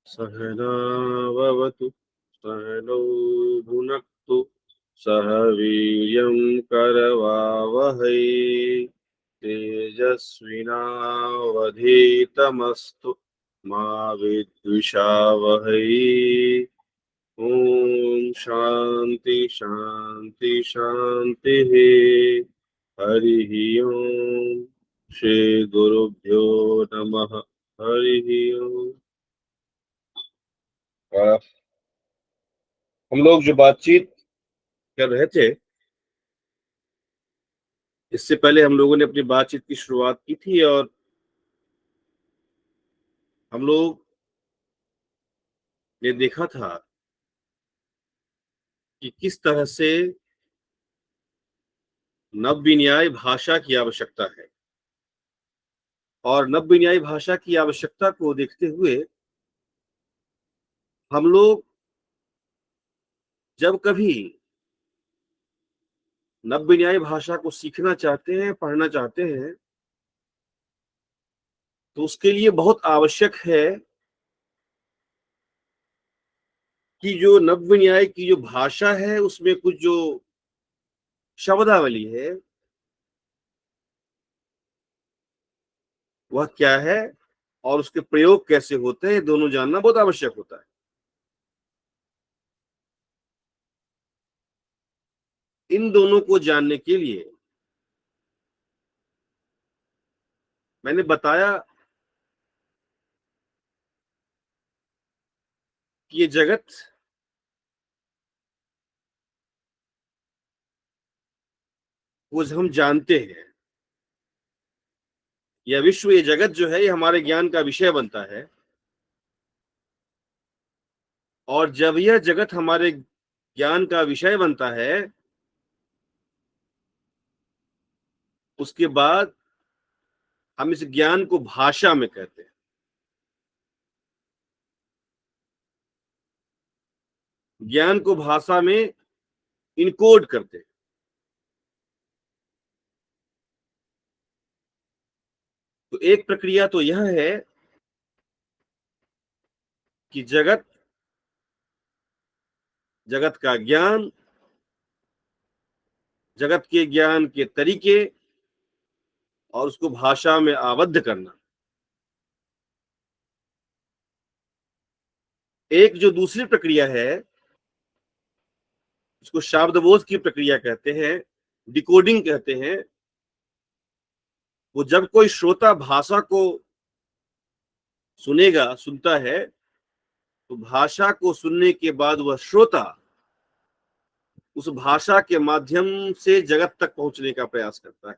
सहनाववतु सहनौ भुनक्तु सह वीर्यं करवावहै तेजस्विनावधीतमस्तु मा विद्विषावहै। ओम शांति शांति शांति। हरि ओम। श्री गुरुभ्यो नमः। हरि ओम। हम लोग जो बातचीत कर रहे थे, इससे पहले हम लोगों ने अपनी बातचीत की शुरुआत की थी और हम लोग ने देखा था कि किस तरह से नवविन्याय भाषा की आवश्यकता है। और नवविन्याय भाषा की आवश्यकता को देखते हुए हम लोग जब कभी नवविन्याय भाषा को सीखना चाहते हैं, पढ़ना चाहते हैं, तो उसके लिए बहुत आवश्यक है कि जो नवविन्याय की जो भाषा है उसमें कुछ जो शब्दावली है वह क्या है और उसके प्रयोग कैसे होते हैं, दोनों जानना बहुत आवश्यक होता है। इन दोनों को जानने के लिए मैंने बताया कि ये जगत वो हम जानते हैं, यह विश्व, ये जगत जो है ये हमारे ज्ञान का विषय बनता है। और जब यह जगत हमारे ज्ञान का विषय बनता है उसके बाद हम इस ज्ञान को भाषा में कहते हैं। ज्ञान को भाषा में इनकोड करते हैं। तो एक प्रक्रिया तो यह है कि जगत, जगत का ज्ञान, जगत के ज्ञान के तरीके और उसको भाषा में आबद्ध करना। एक जो दूसरी प्रक्रिया है उसको शब्दबोध की प्रक्रिया कहते हैं, डिकोडिंग कहते हैं। वो जब कोई श्रोता भाषा को सुनेगा, सुनता है, तो भाषा को सुनने के बाद वह श्रोता उस भाषा के माध्यम से जगत तक पहुंचने का प्रयास करता है।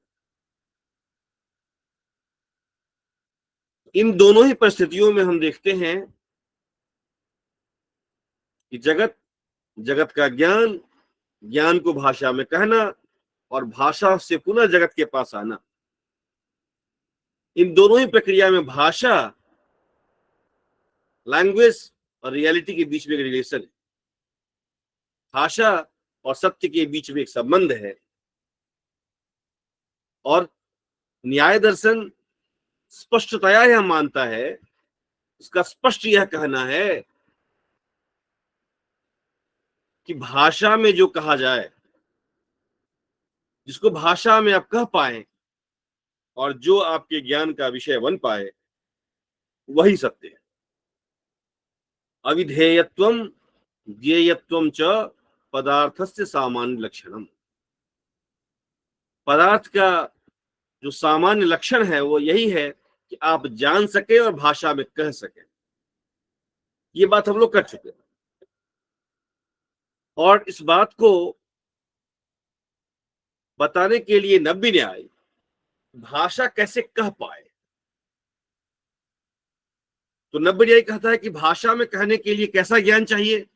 इन दोनों ही परिस्थितियों में हम देखते हैं कि जगत, जगत का ज्ञान, ज्ञान को भाषा में कहना और भाषा से पुनः जगत के पास आना, इन दोनों ही प्रक्रिया में भाषा, लैंग्वेज और रियलिटी के बीच में एक रिलेशन है। भाषा और सत्य के बीच में एक संबंध है। और न्याय दर्शन स्पष्टतया यह मानता है, इसका स्पष्ट यह कहना है कि भाषा में जो कहा जाए, जिसको भाषा में आप कह पाए और जो आपके ज्ञान का विषय बन पाए, वही सत्य है। अविधेयत्वम ज्ञेयत्वम च पदार्थस्य सामान्य लक्षणम। पदार्थ का जो सामान्य लक्षण है वो यही है कि आप जान सके और भाषा में कह सके। ये बात हम लोग कर चुके हैं। और इस बात को बताने के लिए नब्बी न्याय भाषा कैसे कह पाए, तो नब्बे न्याय कहता है कि भाषा में कहने के लिए कैसा ज्ञान चाहिए,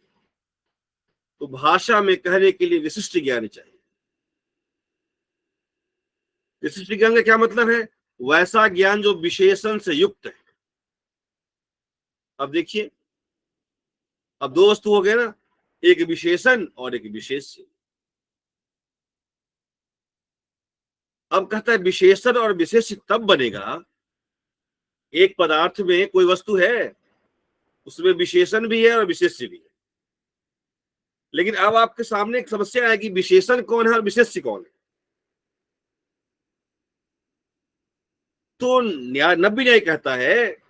तो भाषा में कहने के लिए विशिष्ट ज्ञान चाहिए। विशिष्ट ज्ञान का क्या मतलब है? वैसा ज्ञान जो विशेषण से युक्त है। अब देखिए, अब दो वस्तु हो गए ना, एक विशेषण और एक विशेष्य। अब कहता है विशेषण और विशेष्य तब बनेगा, एक पदार्थ में कोई वस्तु है, उसमें विशेषण भी है और विशेष्य भी है। लेकिन अब आपके सामने एक समस्या है कि विशेषण कौन है और विशेष्य कौन है। तो नब्बे न्याय कहता है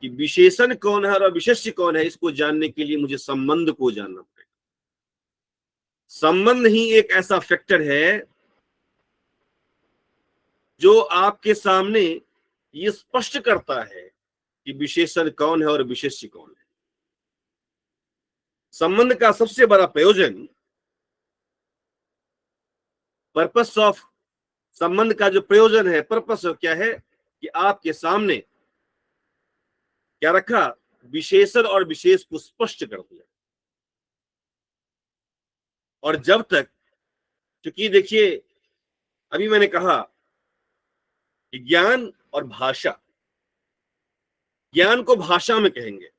कि विशेषण कौन है और विशेष्य कौन है, इसको जानने के लिए मुझे संबंध को जानना पड़ेगा। संबंध ही एक ऐसा फैक्टर है जो आपके सामने ये स्पष्ट करता है कि विशेषण कौन है और विशेष्य कौन है। संबंध का सबसे बड़ा प्रयोजन, पर्पस ऑफ संबंध का जो प्रयोजन है, पर्पस क्या है कि आपके सामने क्या रखा, विशेषण और विशेष को स्पष्ट कर दिया। और जब तक, क्योंकि देखिए अभी मैंने कहा कि ज्ञान और भाषा, ज्ञान को भाषा में कहेंगे।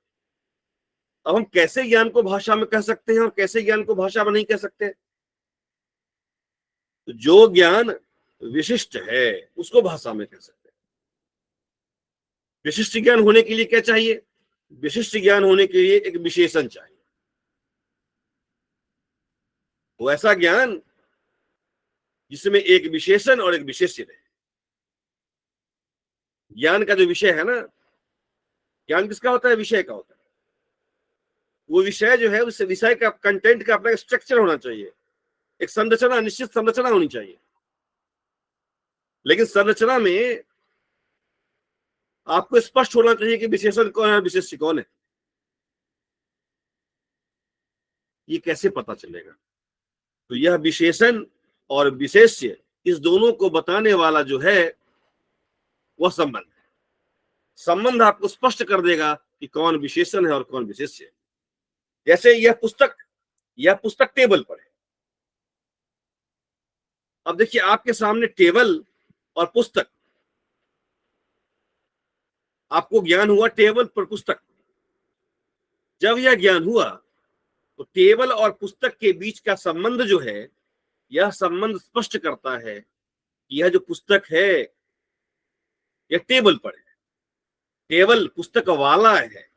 अब हम कैसे ज्ञान को भाषा में कह सकते हैं और कैसे ज्ञान को भाषा में नहीं कह सकते। तो जो ज्ञान विशिष्ट है उसको भाषा में कह सकते हैं। विशिष्ट ज्ञान होने के लिए क्या चाहिए, विशिष्ट ज्ञान होने के लिए एक विशेषण चाहिए। वो ऐसा ज्ञान जिसमें एक विशेषण और एक विशेष्य रहे। ज्ञान का जो विषय है ना, ज्ञान किसका होता है, विषय का होता है। वो विषय जो है उस विषय का कंटेंट का अपना स्ट्रक्चर होना चाहिए, एक संरचना, निश्चित संरचना होनी चाहिए। लेकिन संरचना में आपको स्पष्ट होना चाहिए कि विशेषण कौन है, विशेष्य कौन है। ये कैसे पता चलेगा? तो यह विशेषण और विशेष्य, इस दोनों को बताने वाला जो है वह संबंध है। संबंध आपको स्पष्ट कर देगा कि कौन विशेषण है और कौन विशेष्य है। जैसे यह पुस्तक टेबल पर है। अब देखिए आपके सामने टेबल और पुस्तक, आपको ज्ञान हुआ टेबल पर पुस्तक। जब यह ज्ञान हुआ तो टेबल और पुस्तक के बीच का संबंध जो है, यह संबंध स्पष्ट करता है कि यह जो पुस्तक है यह टेबल पर है, टेबल पुस्तक वाला है।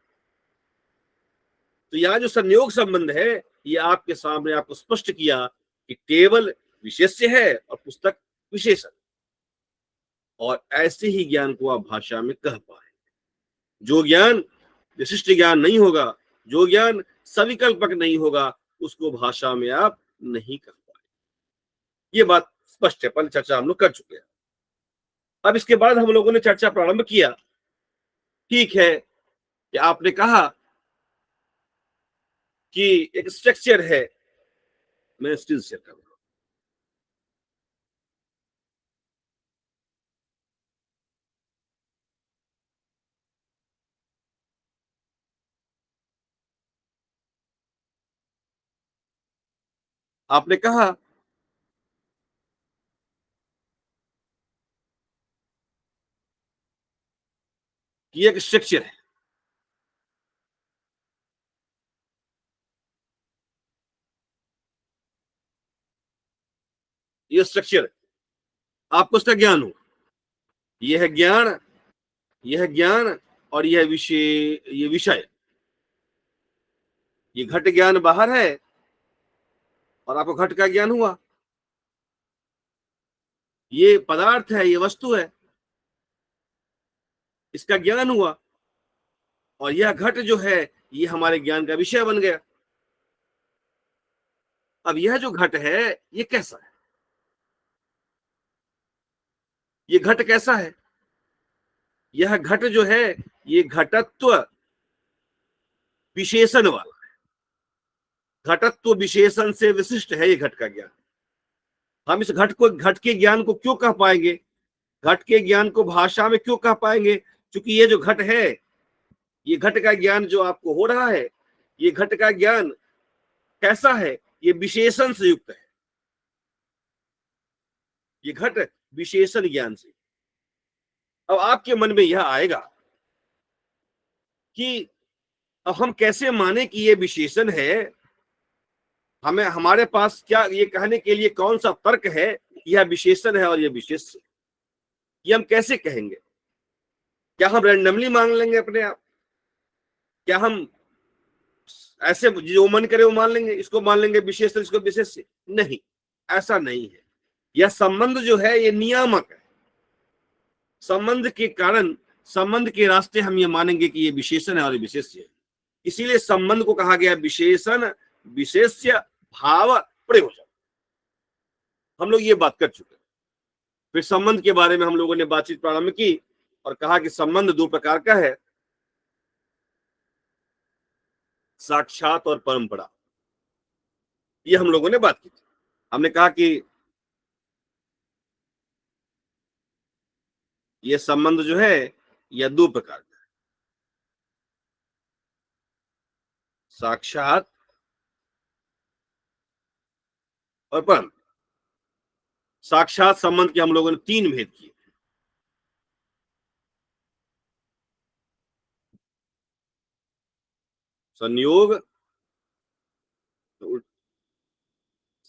तो यह जो संयोग संबंध है, यह आपके सामने आपको स्पष्ट किया कि टेबल विशेष्य है और पुस्तक विशेषण। और ऐसे ही ज्ञान को आप भाषा में कह पाए। जो ज्ञान विशिष्ट ज्ञान नहीं होगा, जो ज्ञान सविकल्पक नहीं होगा, उसको भाषा में आप नहीं कह पाए। ये बात स्पष्ट है, पहले चर्चा हम लोग कर चुके हैं। अब इसके बाद हम लोगों ने चर्चा प्रारंभ किया। ठीक है कि आपने कहा कि एक स्ट्रक्चर है, मैं स्टिल शेयर कर रहा हूं। आपने कहा कि एक स्ट्रक्चर है, ये स्ट्रक्चर है, आपको उसका ज्ञान हो। यह ज्ञान, यह ज्ञान और यह विषय, ये घट ज्ञान बाहर है और आपको घट का ज्ञान हुआ। ये पदार्थ है, ये वस्तु है, इसका ज्ञान हुआ। और यह घट जो है ये हमारे ज्ञान का विषय बन गया। अब यह जो घट है ये कैसा है, ये घट कैसा है? यह घट जो है ये घटत्व विशेषण वाला, घटत्व विशेषण से विशिष्ट है ये घट का ज्ञान। हम इस घट के ज्ञान को क्यों कह पाएंगे, घट के ज्ञान को भाषा में क्यों कह पाएंगे? क्योंकि ये जो घट है, ये घट का ज्ञान जो आपको हो रहा है, ये घट का ज्ञान कैसा है, ये विशेषण से युक्त है। ये घट विशेषण ज्ञान से। अब आपके मन में यह आएगा कि अब हम कैसे माने कि ये विशेषण है, हमें हमारे पास क्या ये कहने के लिए कौन सा तर्क है यह विशेषण है और यह विशेष है? ये हम कैसे कहेंगे? क्या हम रैंडमली मान लेंगे अपने आप? क्या हम ऐसे जो मन करे वो मान लेंगे, इसको मान लेंगे विशेष, इसको विशेष, नहीं, ऐसा नहीं है। यह संबंध जो है ये नियामक है। संबंध के कारण, संबंध के रास्ते हम ये मानेंगे कि ये विशेषण है और विशेष्य है। इसीलिए संबंध को कहा गया विशेषण विशेष्य भाव प्रयोजन। हम लोग ये बात कर चुके हैं। फिर संबंध के बारे में हम लोगों ने बातचीत प्रारंभ की और कहा कि संबंध दो प्रकार का है, साक्षात और परंपरा। ये हम लोगों ने बात की थी। हमने कहा कि ये संबंध जो है यह दो प्रकार का है, साक्षात और परंपरा। साक्षात संबंध के हम लोगों ने तीन भेद किए, संयोग,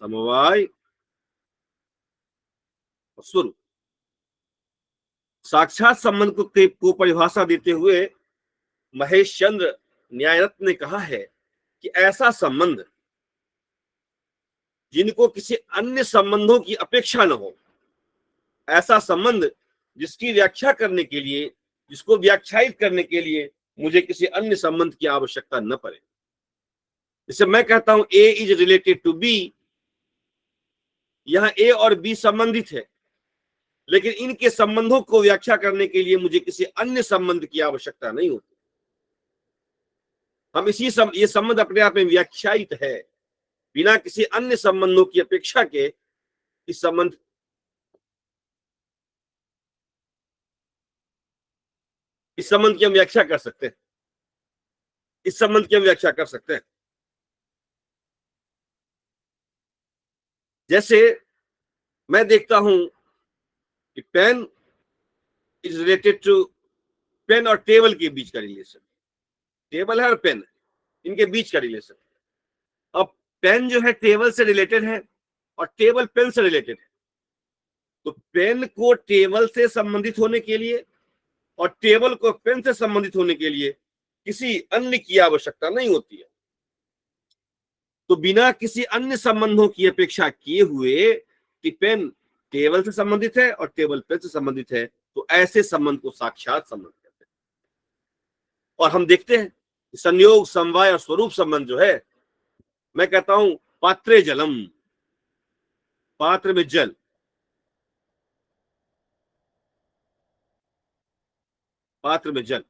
समवाय और स्वरूप। साक्षात संबंध को परिभाषा देते हुए महेश चंद्र न्यायरत्न ने कहा है कि ऐसा संबंध जिनको किसी अन्य संबंधों की अपेक्षा न हो, ऐसा संबंध जिसकी व्याख्या करने के लिए, जिसको व्याख्यायित करने के लिए मुझे किसी अन्य संबंध की आवश्यकता न पड़े। जैसे मैं कहता हूं ए इज रिलेटेड टू बी, यहां ए और बी संबंधित है, लेकिन इनके संबंधों को व्याख्या करने के लिए मुझे किसी अन्य संबंध की आवश्यकता नहीं होती। हम ये संबंध अपने आप में व्याख्यायित है, बिना किसी अन्य संबंधों की अपेक्षा के इस संबंध की हम व्याख्या कर सकते हैं, इस संबंध की हम व्याख्या कर सकते हैं। जैसे मैं देखता हूं कि pen is related to, pen और टेबल के बीच का रिलेशन, टेबल है और पेन, इनके बीच का रिलेशन। अब पेन जो है टेबल से रिलेटेड है और टेबल पेन से रिलेटेड है, तो पेन को टेबल से संबंधित होने के लिए और टेबल को पेन से संबंधित होने के लिए किसी अन्य की आवश्यकता नहीं होती है। तो बिना किसी अन्य संबंधों की अपेक्षा किए हुए कि पेन टेबल से संबंधित है और टेबल पेन से संबंधित है, तो ऐसे संबंध को साक्षात संबंध कहते हैं। और हम देखते हैं संयोग, समवाय और स्वरूप संबंध जो है, मैं कहता हूं पात्रे जलम, पात्र में जल, पात्र में जल,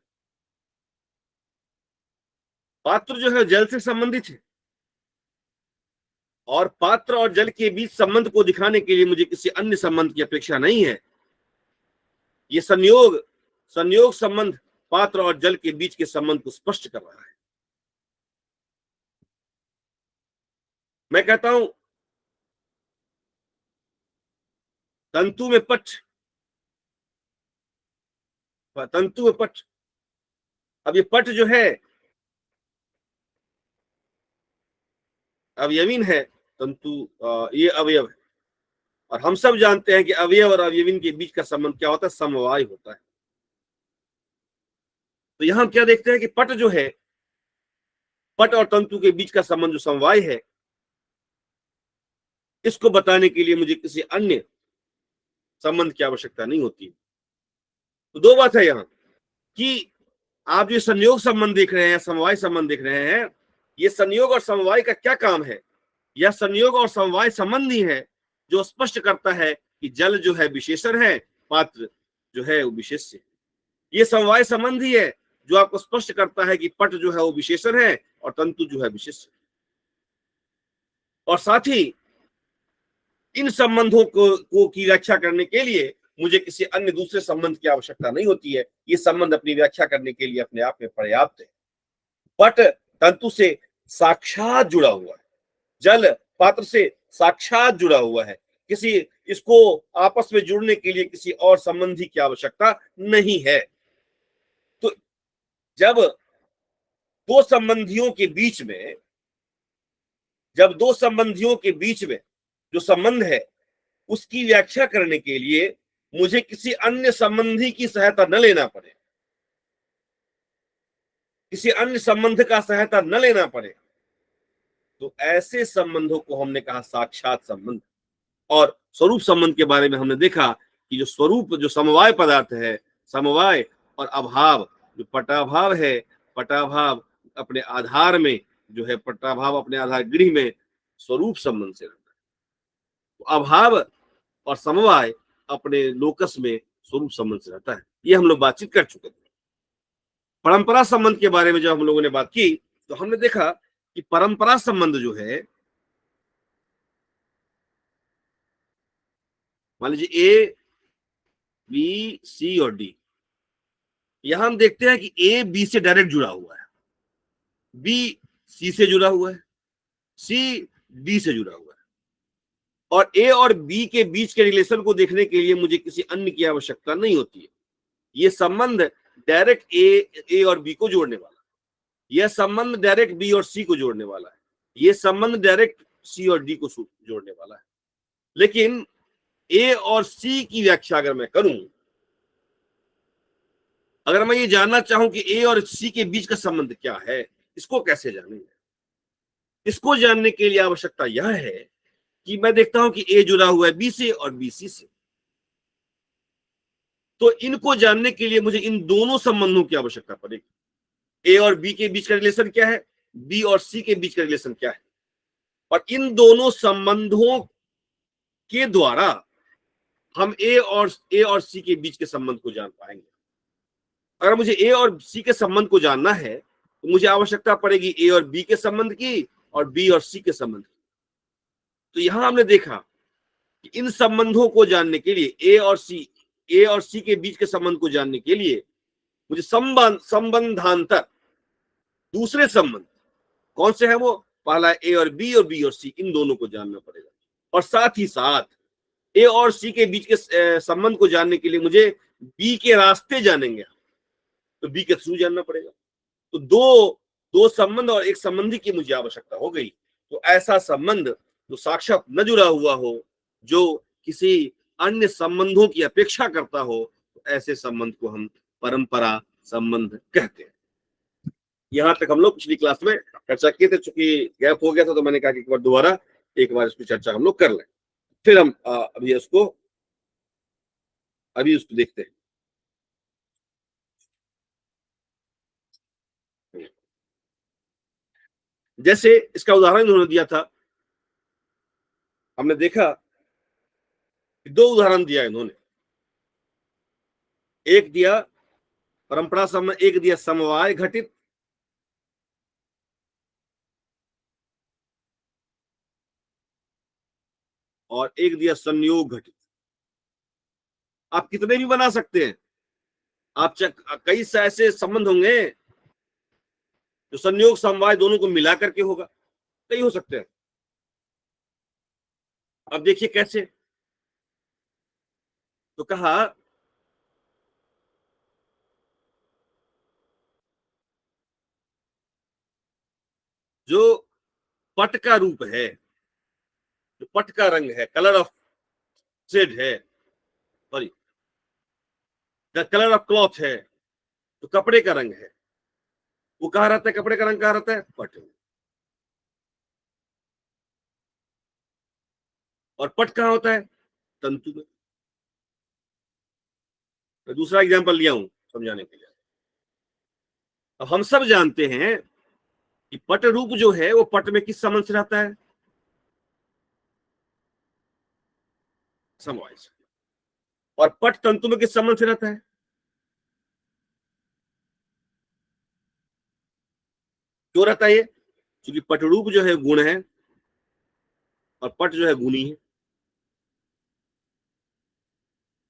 पात्र जो है जल से संबंधित है, और पात्र और जल के बीच संबंध को दिखाने के लिए मुझे किसी अन्य संबंध की अपेक्षा नहीं है। ये संयोग संबंध पात्र और जल के बीच के संबंध को स्पष्ट कर रहा है। मैं कहता हूं तंतु में पट, तंतु में पट। अब ये पट जो है अवयवीन है, तंतु ये अवयव है, और हम सब जानते हैं कि अवयव और अवयवीन के बीच का संबंध क्या होता है, समवाय होता है। तो यहां हम क्या देखते हैं कि पट जो है, पट और तंतु के बीच का संबंध जो समवाय है, इसको बताने के लिए मुझे किसी अन्य संबंध की आवश्यकता नहीं होती। तो दो बात है यहां कि आप जो संयोग संबंध देख रहे हैं, समवाय संबंध देख रहे हैं, ये संयोग और समवाय का क्या काम है? यह संयोग और समवाय संबंध ही है जो स्पष्ट करता है कि जल जो है विशेषण है, पात्र जो है वो विशेष्य है। ये समवाय संबंध ही है जो आपको स्पष्ट करता है कि पट जो है वो विशेषण है और तंतु जो है विशेष्य। और साथ ही इन संबंधों को की व्याख्या करने के लिए मुझे किसी अन्य दूसरे संबंध की आवश्यकता नहीं होती है। ये संबंध अपनी व्याख्या करने के लिए अपने आप में पर्याप्त है। पट तंतु से साक्षात जुड़ा हुआ है, जल पात्र से साक्षात जुड़ा हुआ है, किसी इसको आपस में जुड़ने के लिए किसी और संबंधी की आवश्यकता नहीं है। तो जब दो संबंधियों के बीच में, जब दो संबंधियों के बीच में जो संबंध है उसकी व्याख्या करने के लिए मुझे किसी अन्य संबंधी की सहायता न लेना पड़े, किसी अन्य संबंध का सहायता न लेना पड़े, तो ऐसे संबंधों को हमने कहा साक्षात संबंध। और स्वरूप संबंध के बारे में हमने देखा कि जो स्वरूप, जो समवाय पदार्थ है, समवाय और अभाव, जो पटाभाव है, पटाभाव अपने आधार में जो है, पटाभाव अपने आधार गृह में स्वरूप संबंध से रहता है। तो अभाव और समवाय अपने लोकस में स्वरूप संबंध से रहता है। ये हम लोग बातचीत कर चुके थे। परंपरा संबंध के बारे में जब हम लोगों ने बात की तो हमने देखा कि परंपरा संबंध जो है, मान लीजिए ए बी सी और डी, यहां हम देखते हैं कि ए बी से डायरेक्ट जुड़ा हुआ है, बी सी से जुड़ा हुआ है, सी डी से जुड़ा हुआ है, और ए और बी के बीच के रिलेशन को देखने के लिए मुझे किसी अन्य की आवश्यकता नहीं होती है। ये संबंध डायरेक्ट ए और बी को जोड़ने वाला है, यह संबंध डायरेक्ट बी और सी को जोड़ने वाला है, यह संबंध डायरेक्ट सी और डी को जोड़ने वाला है। लेकिन ए और सी की व्याख्या अगर मैं करूं, अगर मैं ये जानना चाहूं कि ए और सी के बीच का संबंध क्या है, इसको कैसे जानेंगे? इसको जानने के लिए आवश्यकता यह है कि मैं देखता हूं कि ए जुड़ा हुआ है बी से और बी सी से। तो इनको जानने के लिए मुझे इन दोनों संबंधों की आवश्यकता पड़ेगी। ए और बी के बीच का रिलेशन क्या है, बी और सी के बीच का रिलेशन क्या है, और इन दोनों संबंधों के द्वारा हम ए और सी के बीच के संबंध को जान पाएंगे। अगर मुझे ए और सी के संबंध को जानना है तो मुझे आवश्यकता पड़ेगी ए और बी के संबंध की और बी और सी के संबंध की। तो यहां हमने देखा कि इन संबंधों को जानने के लिए ए और सी के बीच के संबंध को जानने के लिए मुझे संबंधांतर दूसरे संबंध कौन से हैं, वो पहला ए और बी और सी, इन दोनों को जानना पड़ेगा। और साथ ही साथ ए और सी के बीच के संबंध को जानने के लिए मुझे बी के रास्ते जानेंगे, तो बी के थ्रू जानना पड़ेगा। तो दो संबंध और एक संबंधी की मुझे आवश्यकता हो गई। तो ऐसा संबंध जो साक्षात न जुड़ा हुआ हो, जो किसी अन्य संबंधों की अपेक्षा करता हो, तो ऐसे संबंध को हम परंपरा संबंध कहते हैं। यहां तक हम लोग पिछली क्लास में चर्चा किए थे। चूंकि गैप हो गया था तो मैंने कहा कि एक बार इसकी चर्चा हम लोग कर लें। फिर हम अभी उसको देखते हैं। जैसे इसका उदाहरण उन्होंने दिया था, हमने देखा कि दो उदाहरण दिया इन्होंने, एक दिया परंपरा संबंध, एक दिया समवाय घटित, और एक दिया संयोग घटित। आप कितने भी बना सकते हैं, आप कई से ऐसे संबंध होंगे जो संयोग समवाय दोनों को मिला करके होगा, कई हो सकते हैं। अब देखिए कैसे, तो कहा जो पट का रूप है, जो पट का रंग है, कलर ऑफ थ्रेड है, sorry the colour of cloth है, तो कपड़े का रंग है, वो कहा रहता है, कपड़े का रंग कहा रहता है पट में। और पट कहाँ होता है, तंतु में। मैं दूसरा एग्जांपल लिया हूं समझाने के लिए। अब हम सब जानते हैं कि पट रूप जो है वो पट में किस संबंध से रहता है, समवाय से। और पट तंतु में किस संबंध से रहता है, क्यों रहता है ये, क्योंकि पटरूप जो है गुण है और पट जो है गुणी है।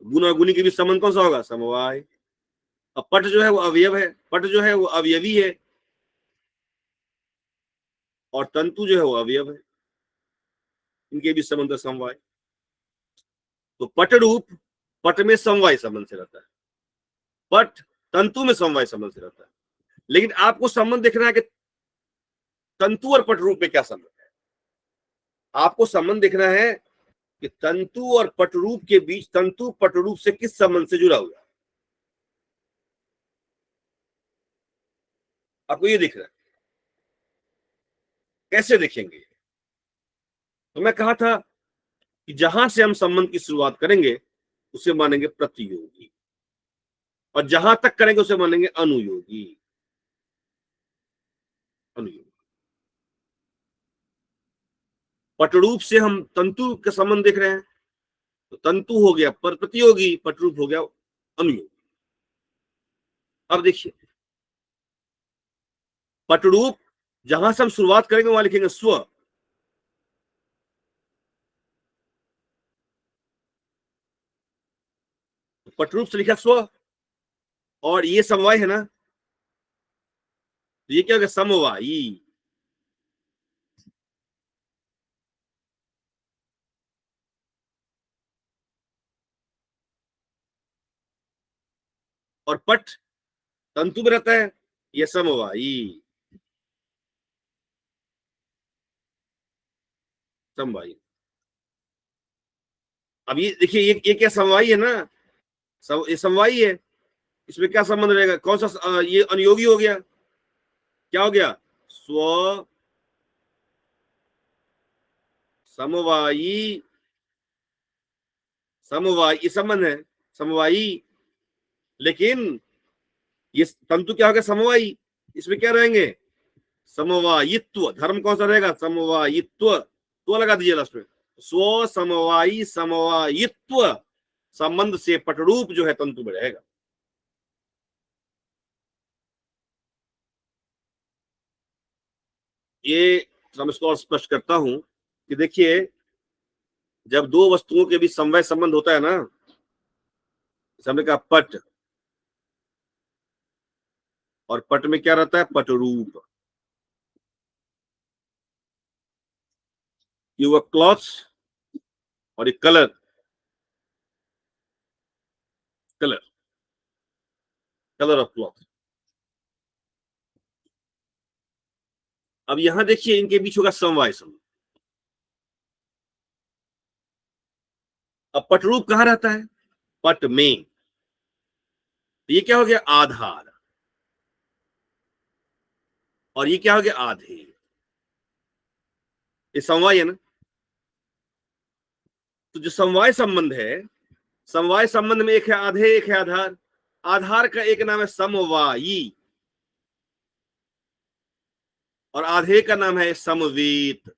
गुण और गुणी के बीच संबंध कौन सा होगा, समवाय। अब पट जो है वो अवयव है, पट जो है वो अवयवी है, और तंतु जो है वो अवयव है, इनके बीच संबंध है समवाय। तो पट रूप पट में समवाय संबंध से रहता है, पट तंतु में समवाय संबंध से रहता है। लेकिन आपको संबंध देखना है कि तंतु और पट रूप में क्या संबंध है। आपको संबंध देखना है कि तंतु और पटरूप के बीच, तंतु पटरूप से किस संबंध से जुड़ा हुआ है, आपको ये दिख रहा है। कैसे देखेंगे? तो मैं कहा था कि जहां से हम संबंध की शुरुआत करेंगे उसे मानेंगे प्रतियोगी, और जहां तक करेंगे उसे मानेंगे अनुयोगी। अनुयोगी पटरूप से हम तंतु के संबंध देख रहे हैं, तो तंतु हो गया पर प्रतियोगी, पटरूप हो गया अनुयोगी। अब देखिए, पटरूप जहां से हम शुरुआत करेंगे वहां लिखेंगे स्व, पटरूप से लिखा स्व, और ये समवाय है ना, तो ये क्या हो गया? समवायी। और पट तंतु में रहता है, ये समवायी। समवायी। अब ये देखिए, ये क्या समवायी है ना, ये समवायी है। इसमें क्या संबंध रहेगा? कौन सा ये अनुयोगी हो गया, क्या हो गया? स्व समवायी। समवायी संबंध है, समवायी। लेकिन ये तंतु क्या हो गया? समवायी। इसमें क्या रहेंगे? समवायित्व। धर्म कौन सा रहेगा? समवायित्व। तो लगा दीजिए लास्ट में। स्व समवायी समवायित्व संबंध से पटरूप जो है तंतु में रहेगा। ये हम इसको और स्पष्ट करता हूं कि देखिए, जब दो वस्तुओं के बीच समवाय संबंध होता है ना, हमने कहा पट, और पट में क्या रहता है? पटरूप। ये हुआ क्लॉथ, और ये colour. Colour, colour of cloth. अब यहां देखिए, इनके बीच होगा समवाय संबंध। अब पटरूप कहां रहता है? पट में। तो ये क्या हो गया? आधार। और ये क्या हो गया? आधे। ये समवाय है ना। तो जो समवाय संबंध है, समवाय संबंध में एक है आधे, एक है आधार। आधार का एक नाम है समवायी, और आधे का नाम है समवेत।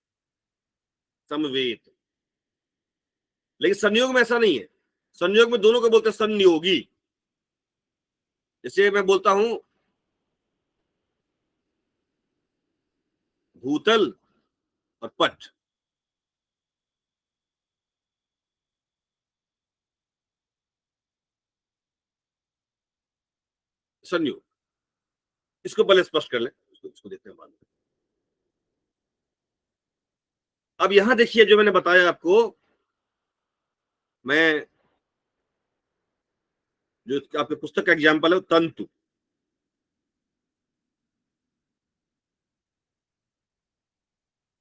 समवेत। लेकिन संयोग में ऐसा नहीं है। संयोग में दोनों को बोलते हैं संयोगी। जैसे मैं बोलता हूं भूतल और पट, संयोग। इसको पहले स्पष्ट कर लें, इसको देखते हैं बाद में। अब यहां देखिए, जो मैंने बताया आपको, मैं जो आपके पुस्तक का एग्जाम्पल है, तंतु।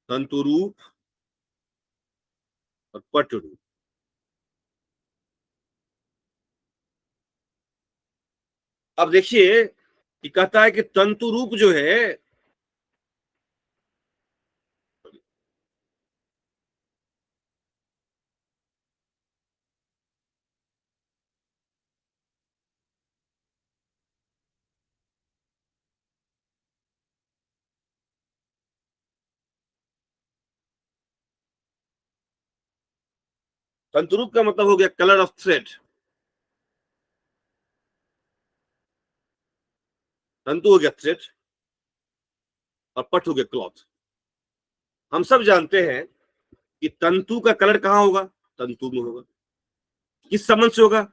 तंतु रूप और पट रूप। अब देखिए कि कहता है कि तंतु रूप जो है, तंतु रूप का मतलब हो गया कलर ऑफ थ्रेड। तंतु हो गया थ्रेड, और पट हो गया क्लॉथ। हम सब जानते हैं कि तंतु का कलर कहां होगा? तंतु में होगा। किस संबंध से होगा?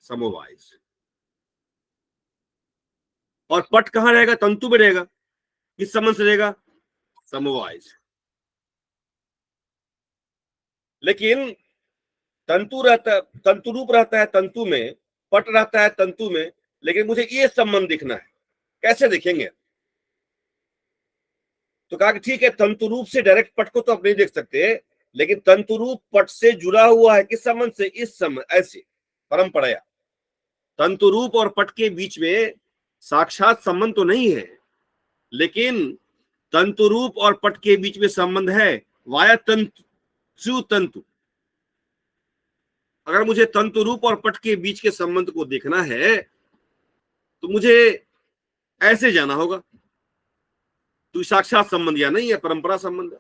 समवाय से। और पट कहां रहेगा? तंतु में रहेगा। किस संबंध से रहेगा? समवाय से। लेकिन तंतु रहता, तंतु रूप रहता है तंतु में, पट रहता है तंतु में, लेकिन मुझे ये संबंध दिखना है। कैसे देखेंगे? तो कहा कि ठीक है, तंतु रूप से डायरेक्ट पट को तो आप नहीं देख सकते, लेकिन तंतु रूप पट से जुड़ा हुआ है। किस संबंध से? इस संबंध, ऐसे परंपरा। तंतु रूप और पट के बीच में साक्षात संबंध तो नहीं है, लेकिन तंतु रूप और पट के बीच में संबंध है वाया तंतु तंतु। अगर मुझे तंतु रूप और पट के बीच के संबंध को देखना है तो मुझे ऐसे जाना होगा। तो साक्षात संबंध या नहीं है, परंपरा संबंध है।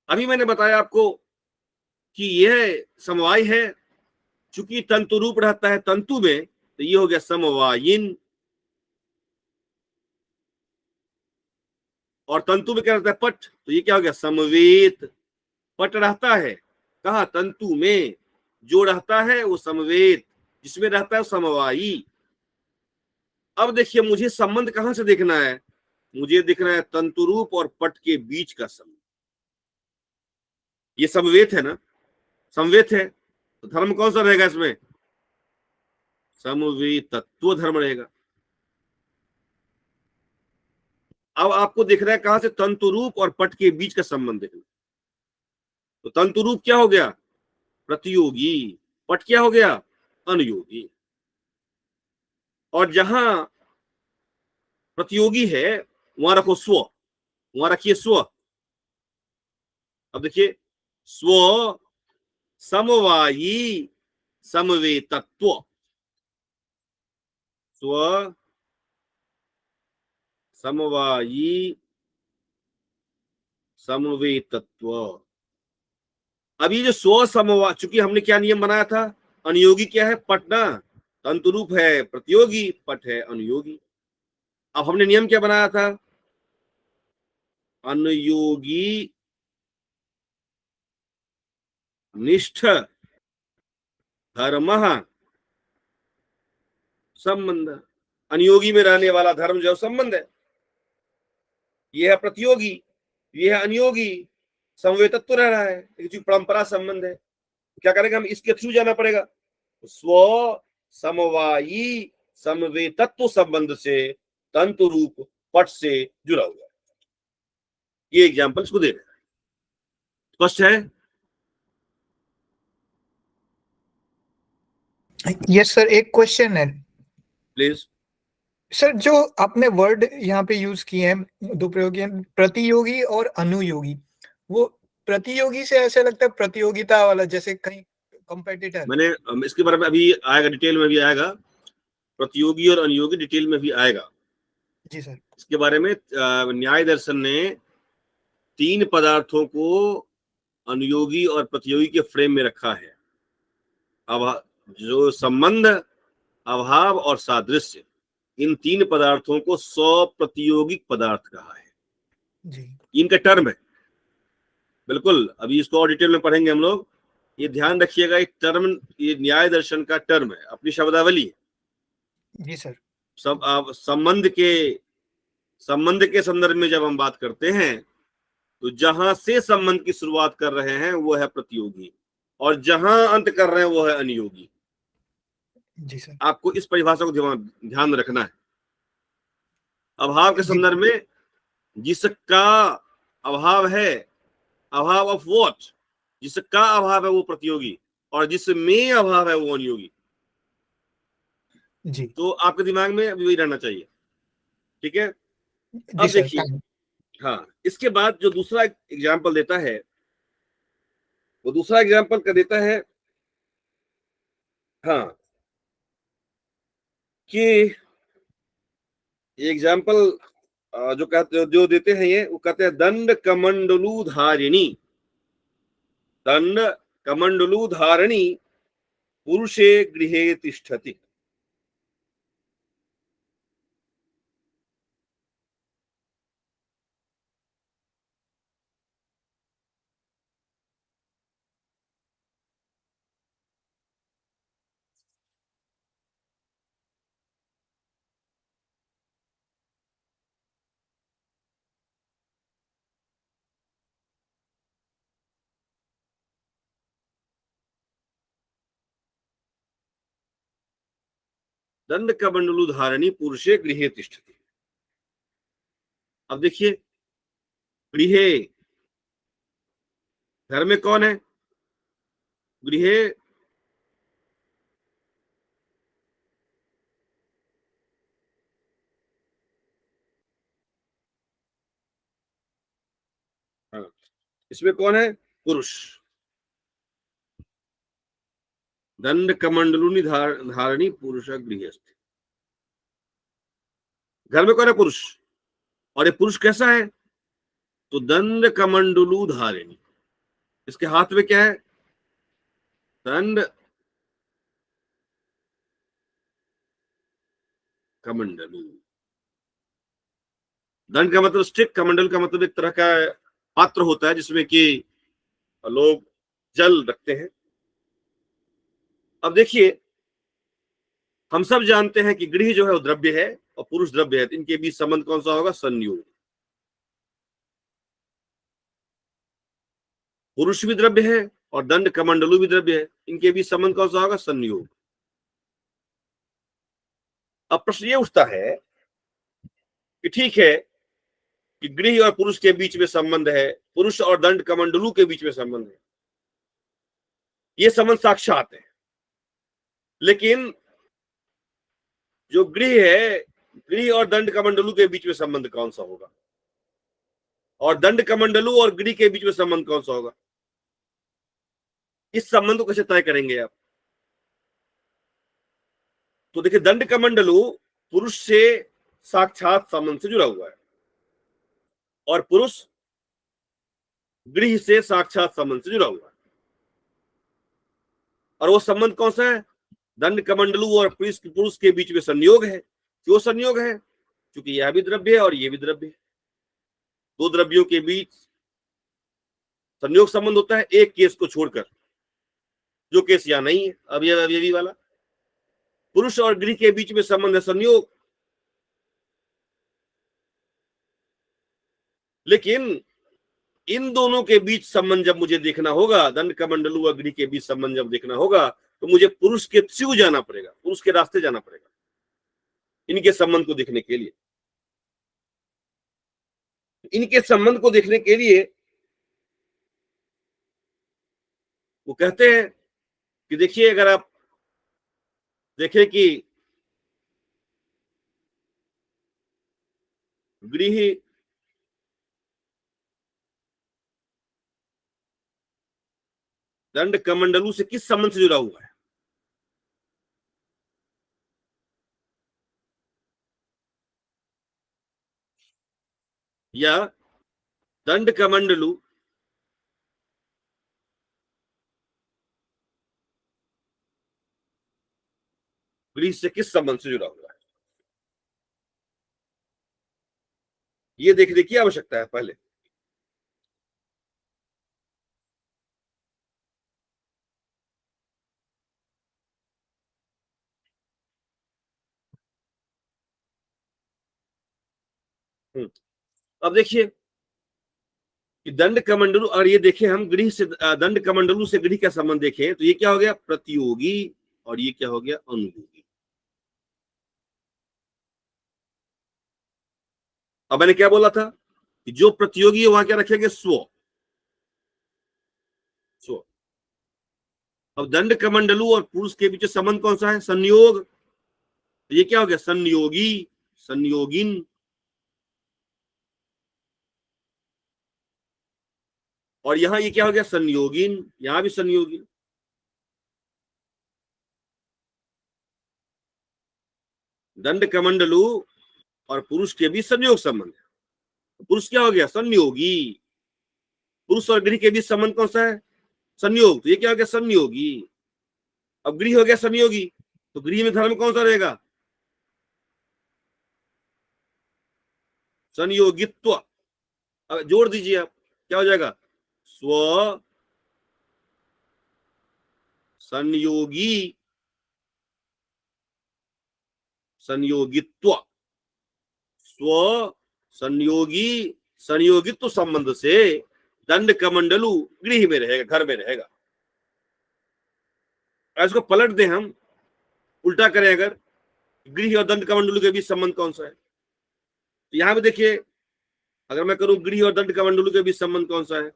अभी मैंने बताया आपको कि यह समवाय है, चूंकि तंतु रूप रहता है तंतु में, तो ये हो गया समवायिन। और तंतु में क्या रहता है पट, तो ये क्या हो गया समवेत। पट रहता है कहा, तंतु में। जो रहता है वो समवेत, जिसमें रहता है समवायी। अब देखिए मुझे संबंध कहां से देखना है, मुझे देखना है तंतु रूप और पट के बीच का संबंध। ये समवेत है ना, समवेत है, तो धर्म कौन सा रहेगा इसमें, समवेतत्व धर्म रहेगा। अब आपको दिख रहा है कहां से, तंतु रूप और पट के बीच का संबंध देखना। तो तंतु रूप क्या हो गया, प्रतियोगी। पट क्या हो गया, अनुयोगी। और जहां प्रतियोगी है वहां रखो स्व, वहां रखिए स्व। अब देखिए, स्व समवायी समवेतत्व, स्व समवायी समवेतत्व। अब ये जो स्व समवाय, चूंकि हमने क्या नियम बनाया था, अनुयोगी क्या है, पट ना। तंतु रूप है प्रतियोगी, पट है अनुयोगी। अब हमने नियम क्या बनाया था, अनुयोगी निष्ठ धर्म संबंध। अनुयोगी में रहने वाला धर्म जो संबंध है, यह है प्रतियोगी, यह है अनुयोगी। समवेतत्व रह रहा है, लेकिन परंपरा संबंध है, क्या करेंगे हम, इसके थ्रू जाना पड़ेगा। स्व समवायी समवेतत्व संबंध से तंतु रूप पट से जुड़ा हुआ है। ये एग्जाम्पल इसको दे रहे हैं, स्पष्ट है। यस सर, एक क्वेश्चन है प्लीज। सर। जो आपने वर्ड यहाँ पे यूज किए हैं, दो प्रयोगी हैं, प्रतियोगी और अनुयोगी। वो प्रतियोगी से ऐसे लगता है प्रतियोगिता वाला, जैसे कहीं कंपेटिटर। मैंने इसके बारे में अभी आएगा, डिटेल में भी आएगा, प्रतियोगी और अनुयोगी डिटेल में भी आएगा। जी सर। इसके बारे में न्याय दर्शन ने 3 पदार्थों को अनुयोगी और प्रतियोगी के फ्रेम में रखा है। अब जो संबंध, अभाव और सादृश्य, इन 3 पदार्थों को स्वप्रतियोगिक पदार्थ कहा है। जी। इनका टर्म है, बिल्कुल अभी इसको और डिटेल में पढ़ेंगे हम लोग। ये ध्यान रखिएगा, एक टर्म, ये न्याय दर्शन का टर्म है, अपनी शब्दावली है। जी सर। सब आप संबंध के संदर्भ में जब हम बात करते हैं, तो जहां से संबंध की शुरुआत कर रहे हैं वो है प्रतियोगी, और जहां अंत कर रहे हैं वो है अनुयोगी। जी सर। आपको इस परिभाषा को ध्यान रखना है। अभाव के संदर्भ में, जिसका अभाव है, अभाव ऑफ व्हाट, जिसका अभाव है वो प्रतियोगी, और जिसमें अभाव है वो अनुयोगी। जी। तो आपके दिमाग में वही रहना चाहिए, ठीक है। जी अब सर। देखिए, हाँ, इसके बाद जो दूसरा एग्जाम्पल देता है, वो दूसरा एग्जाम्पल का देता है, हाँ, कि एग्जाम्पल जो कहते, जो देते हैं ये, वो कहते हैं दंड कमंडलू धारिणी। दंड कमंडलू धारिणी पुरुषे गृहे तिष्ठति। दंड कमंडलू धारिणी पुरुषे गृहे तिष्ठति। अब देखिए, गृहे, घर में कौन है, गृहे इसमें कौन है? पुरुष। दंड कमंडलुनि धारणी पुरुष गृहस्थ। घर में कौन है? पुरुष। और ये पुरुष कैसा है? तो दंड कमंडलु धारिणी, इसके हाथ में क्या है? दंड कमंडलु। दंड का मतलब स्टिक, कमंडल का मतलब एक तरह का पात्र होता है जिसमें कि लोग जल रखते हैं। अब देखिए, हम सब जानते हैं कि गृह जो है वो द्रव्य है और पुरुष द्रव्य है, तो इनके बीच संबंध कौन सा होगा? संयोग। पुरुष भी द्रव्य है और दंड कमंडलु भी द्रव्य है, इनके बीच संबंध कौन सा होगा? संयोग। अब प्रश्न ये उठता है कि ठीक है कि गृह और पुरुष के बीच में संबंध है, पुरुष और दंड कमंडलु के बीच में संबंध है, ये संबंध साक्षात है, लेकिन जो गृह है, गृह और दंड कमंडलु के बीच में संबंध कौन सा होगा? और दंड कमंडलु और गृह के बीच में संबंध कौन सा होगा? इस संबंध को कैसे तय करेंगे आप? तो देखिए, दंड कमंडलु पुरुष से साक्षात संबंध से जुड़ा हुआ है और पुरुष गृह से साक्षात संबंध से जुड़ा हुआ है। और वो संबंध कौन सा है? दंड कमंडलु और पुरुष के बीच में संयोग है। क्यों संयोग है? क्योंकि यह भी द्रव्य है और ये भी द्रव्य है। दो द्रव्यों के बीच संयोग संबंध होता है, एक केस को छोड़कर, जो केस यहां नहीं है, अवयवी वाला। पुरुष और गृह के बीच में संबंध है संयोग, लेकिन इन दोनों के बीच संबंध जब मुझे देखना होगा, दंड कमंडलु और गृह के बीच संबंध जब देखना होगा, तो मुझे पुरुष के थ्रू जाना पड़ेगा, पुरुष के रास्ते जाना पड़ेगा इनके संबंध को देखने के लिए। इनके संबंध को देखने के लिए वो कहते हैं कि देखिए, अगर आप देखें कि गृह दंड कमंडलु से किस संबंध से जुड़ा हुआ है? या दंड कमंडलु गृह से किस संबंध से जुड़ा हुआ है, ये देखने की आवश्यकता है पहले। अब देखिए कि दंड कमंडलु, और ये देखें हम गृह से दंड कमंडलु से गृह का संबंध देखें, तो ये क्या हो गया? प्रतियोगी। और ये क्या हो गया? अनुयोगी। अब मैंने क्या बोला था कि जो प्रतियोगी है वहां क्या रखेंगे? स्व। स्व। अब दंड कमंडलु और पुरुष के बीच संबंध कौन सा है? संयोग। तो ये क्या हो गया? संयोगी, संयोगिन। और यहां ये क्या हो गया? संयोगिन, यहां भी संयोगिन। दंड कमंडलु और पुरुष के बीच संयोग संबंध है, पुरुष क्या हो गया? संयोगी। पुरुष और गृह के बीच संबंध कौन सा है? संयोग। तो ये क्या हो गया? संयोगी। अब गृह हो गया संयोगी, तो गृह में धर्म कौन सा रहेगा? संयोगित्व। अब जोड़ दीजिए आप, क्या हो जाएगा? स्व संयोगी संयोगित्व। स्व संयोगी संयोगित्व संबंध से दंड कमंडलु गृह में रहेगा, घर में रहेगा। इसको पलट दें हम, उल्टा करें, अगर गृह और दंड कमंडलु के बीच संबंध कौन सा है, तो यहां पे देखिए, अगर मैं करूं गृह और दंड कमंडलु के बीच संबंध कौन सा है,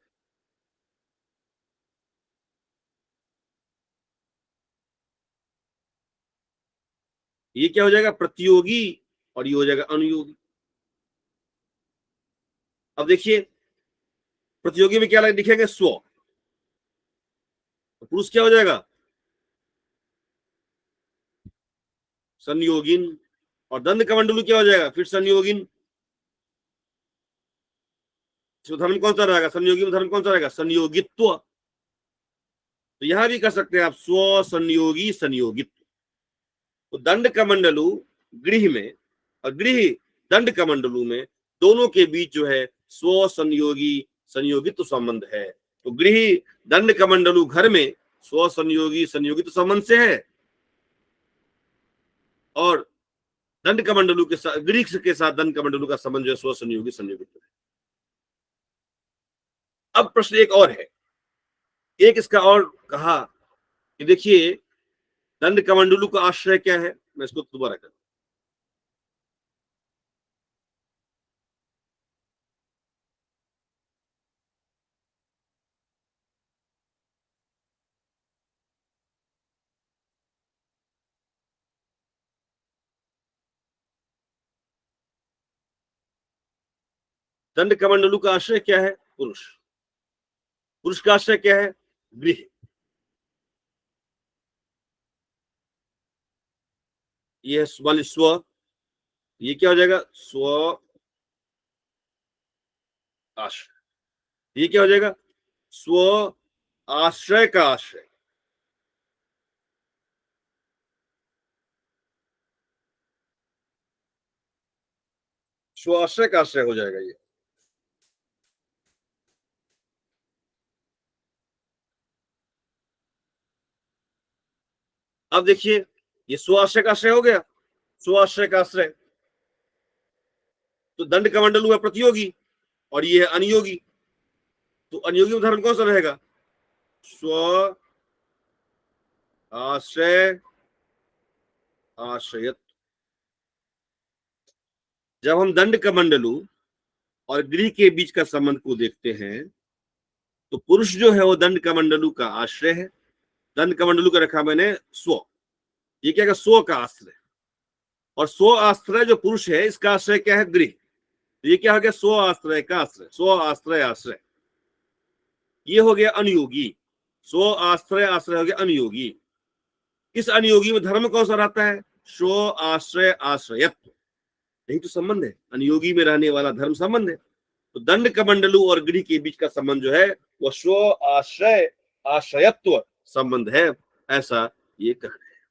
ये क्या हो जाएगा? प्रतियोगी। और ये हो जाएगा अनुयोगी। अब देखिए, प्रतियोगी में क्या लिखेंगे? स्व। तो पुरुष क्या हो जाएगा? संयोगिन। और दंड कमंडलू क्या हो जाएगा? फिर संयोगिन। इसमें धर्म कौन सा रहेगा? संयोगी में धर्म कौन सा रहेगा? संयोगित्व। तो यहां भी कर सकते हैं आप स्व संयोगी संयोगित्व। तो दंड कमंडलू गृह में और गृह दंड कमंडलू में दोनों के बीच जो है स्व संयोगी संयोगित्व संबंध है। तो गृह दंड कमंडलू घर में स्व संयोगी संयोगित्व संबंध से है, और दंड कमंडलू के साथ गृह के साथ दंड कमंडलू का संबंध जो है स्व संयोगी संयोगित्व है। अब प्रश्न एक और है, एक इसका और कहा कि देखिए दंड कमंडलू का आश्रय क्या है। मैं इसको दोबारा करूं। दंड कमंडलू का आश्रय क्या है? पुरुष। पुरुष का आश्रय क्या है? गृह। ये है वाली स्व। ये क्या हो जाएगा? स्व आश्रय। ये क्या हो जाएगा? स्व आश्रय का आश्रय। स्व आश्रय का आश्रय हो जाएगा ये। अब देखिए ये स्व आश्रय का आश्रय हो गया। स्व आश्रय का आश्रय तो दंड कमंडलू है प्रतियोगी और ये है अनियोगी। तो अनियोगी में धर्म कौन सा रहेगा? स्व आश्रय आश्रयत। जब हम दंड कमंडलू और गृह के बीच का संबंध को देखते हैं तो पुरुष जो है वो दंड कमंडलू का आश्रय है। दंड कमंडलू का रखा मैंने स्व। ये क्या? स्व का आश्रय। और स्व आश्रय जो पुरुष है इसका आश्रय क्या है? गृह। ये क्या हो गया? स्व आश्रय का आश्रय, स्व आश्रय आश्रय। ये हो गया अनियोगी। स्व आश्रय आश्रय हो गया अनियोगी। इस अनियोगी में धर्म कौन सा रहता है? स्व आश्रय आश्रयत्व। यही तो संबंध है, अनियोगी में रहने वाला धर्म संबंध है। तो दंड कमंडलू और गृह के बीच का संबंध जो है वह स्व आश्रय आश्रयत्व संबंध है, ऐसा ये कह रहे हैं।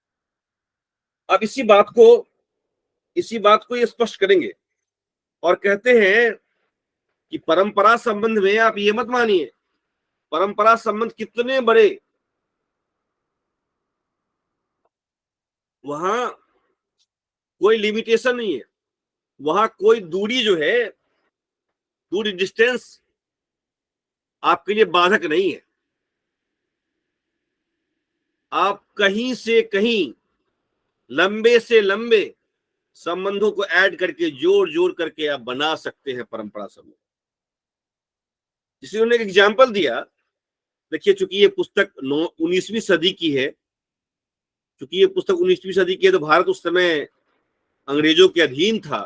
अब इसी बात को ये स्पष्ट करेंगे और कहते हैं कि परंपरा संबंध में आप ये मत मानिए, परंपरा संबंध कितने बड़े, वहां कोई लिमिटेशन नहीं है, वहां कोई दूरी जो है, दूरी डिस्टेंस आपके लिए बाधक नहीं है। आप कहीं से कहीं लंबे से लंबे संबंधों को ऐड करके जोड़ जोड़ करके आप बना सकते हैं परंपरा संबंध। जिसे उन्होंने एक एग्जाम्पल दिया, देखिए चूंकि ये पुस्तक 19वीं सदी की है, चूंकि ये पुस्तक 19वीं सदी की है तो भारत उस समय अंग्रेजों के अधीन था।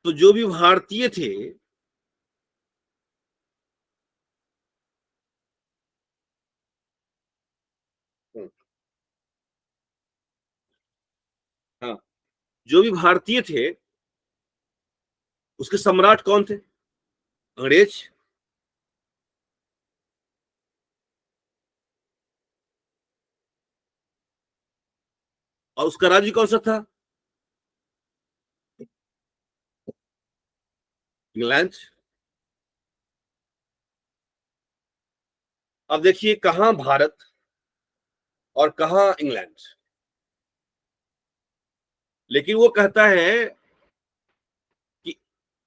तो जो भी भारतीय थे हाँ, जो भी भारतीय थे उसके सम्राट कौन थे? अंग्रेज। और उसका राज्य कौन सा था? इंग्लैंड। अब देखिए कहां भारत और कहां इंग्लैंड। लेकिन वो कहता है कि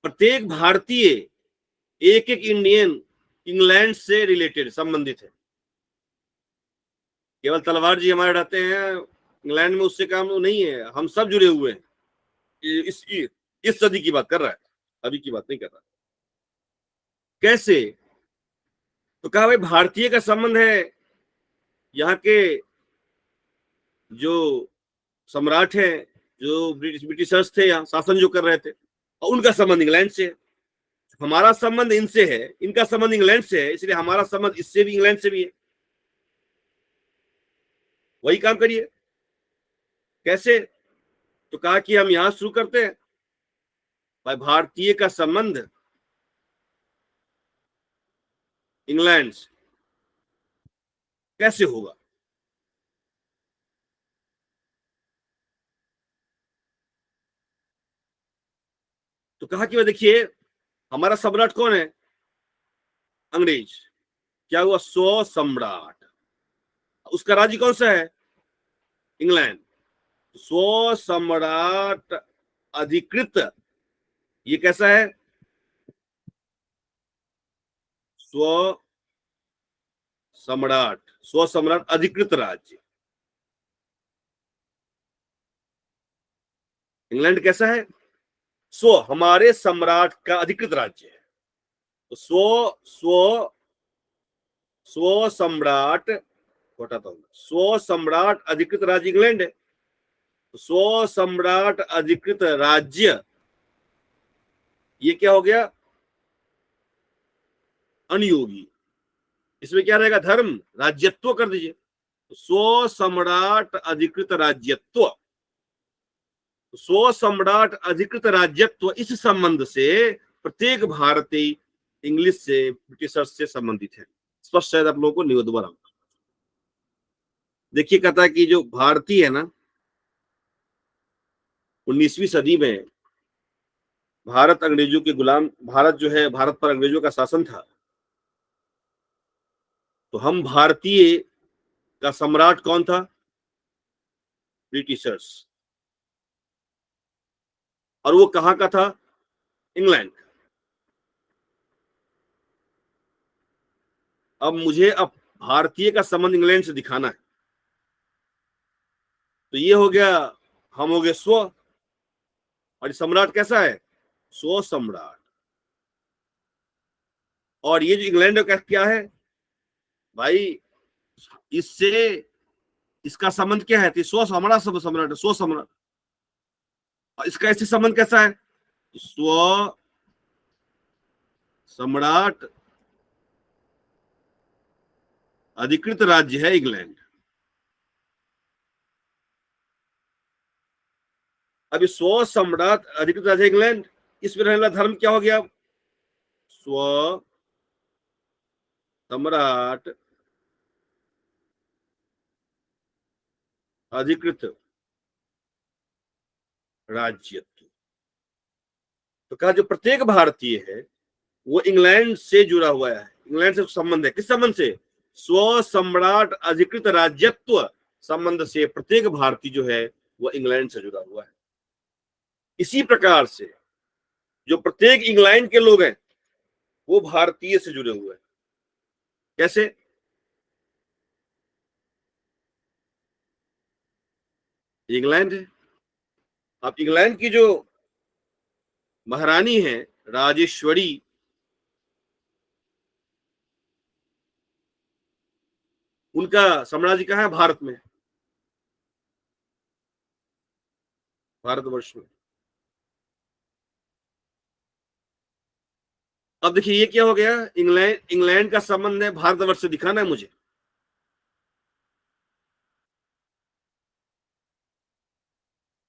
प्रत्येक भारतीय एक एक इंडियन इंग्लैंड से रिलेटेड संबंधित है। केवल तलवार जी हमारे रहते हैं इंग्लैंड में, उससे काम नहीं है, हम सब जुड़े हुए हैं। इस सदी की बात कर रहा है, अभी की बात नहीं कर रहा। कैसे? तो कहा भाई भारतीय का संबंध है यहाँ के जो सम्राट है, जो ब्रिटिशर्स थे यहाँ शासन जो कर रहे थे, और उनका संबंध इंग्लैंड से है। हमारा संबंध इनसे है, इनका संबंध इंग्लैंड से है, इसलिए हमारा संबंध इससे भी इंग्लैंड से भी है। वही काम करिए। कैसे? तो कहा कि हम यहां शुरू करते हैं। भाई भारतीय का संबंध इंग्लैंड से कैसे होगा? तो कहा कि देखिए, हमारा सम्राट कौन है? अंग्रेज। क्या हुआ? सौ सम्राट। उसका राज्य कौन सा है? इंग्लैंड। सौ सम्राट अधिकृत, ये कैसा है? स्व सम्राट, स्व सम्राट अधिकृत राज्य। इंग्लैंड कैसा है? स्व, हमारे सम्राट का अधिकृत राज्य है। तो स्व स्व स्व सम्राट, बताता हूं, स्व सम्राट अधिकृत राज्य इंग्लैंड है। तो स्व सम्राट अधिकृत राज्य, ये क्या हो गया? अनुयोगी। इसमें क्या रहेगा? धर्म, राज्यत्व कर दीजिए। तो स्व सम्राट अधिकृत राज्यत्व, स्व सम्राट अधिकृत राज्यत्व, इस संबंध से प्रत्येक भारतीय इंग्लिश से, ब्रिटिशर्स से संबंधित है। स्पष्ट शायद आप लोगों को नहीं दोबारा। देखिए, कहता है कि जो भारतीय है ना, 19वीं सदी में भारत अंग्रेजों के गुलाम, भारत जो है, भारत पर अंग्रेजों का शासन था। तो हम भारतीय का सम्राट कौन था? ब्रिटिशर्स। और वो कहां का था? इंग्लैंड। अब मुझे अब भारतीय का संबंध इंग्लैंड से दिखाना है। तो ये हो गया, हम हो गए स्व, और सम्राट कैसा है? स्व सम्राट। और ये जो इंग्लैंड का क्या है भाई? इससे इसका संबंध क्या है? तो स्व सम्राट, सब सम्राट, स्व सम्राट। और इसका ऐसे संबंध कैसा है? स्व सम्राट अधिकृत राज्य है इंग्लैंड। अभी स्व सम्राट अधिकृत राज्य इंग्लैंड, इसमें रहने वाला धर्म क्या हो गया? स्व सम्राट अधिकृत राज्यत्व। तो कहा जो प्रत्येक भारतीय है वो इंग्लैंड से जुड़ा हुआ है, इंग्लैंड से संबंध है। किस संबंध से? स्व सम्राट अधिकृत राज्यत्व संबंध से प्रत्येक भारतीय जो है वो इंग्लैंड से जुड़ा हुआ है। इसी प्रकार से जो प्रत्येक इंग्लैंड के लोग हैं वो भारतीय से जुड़े हुए हैं। कैसे? इंग्लैंड है। अब इंग्लैंड की जो महारानी है, राजेश्वरी, उनका साम्राज्य कहाँ है? भारत में, भारतवर्ष में। अब देखिए ये क्या हो गया? इंग्लैंड, इंग्लैंड का संबंध है भारतवर्ष से, दिखाना है मुझे।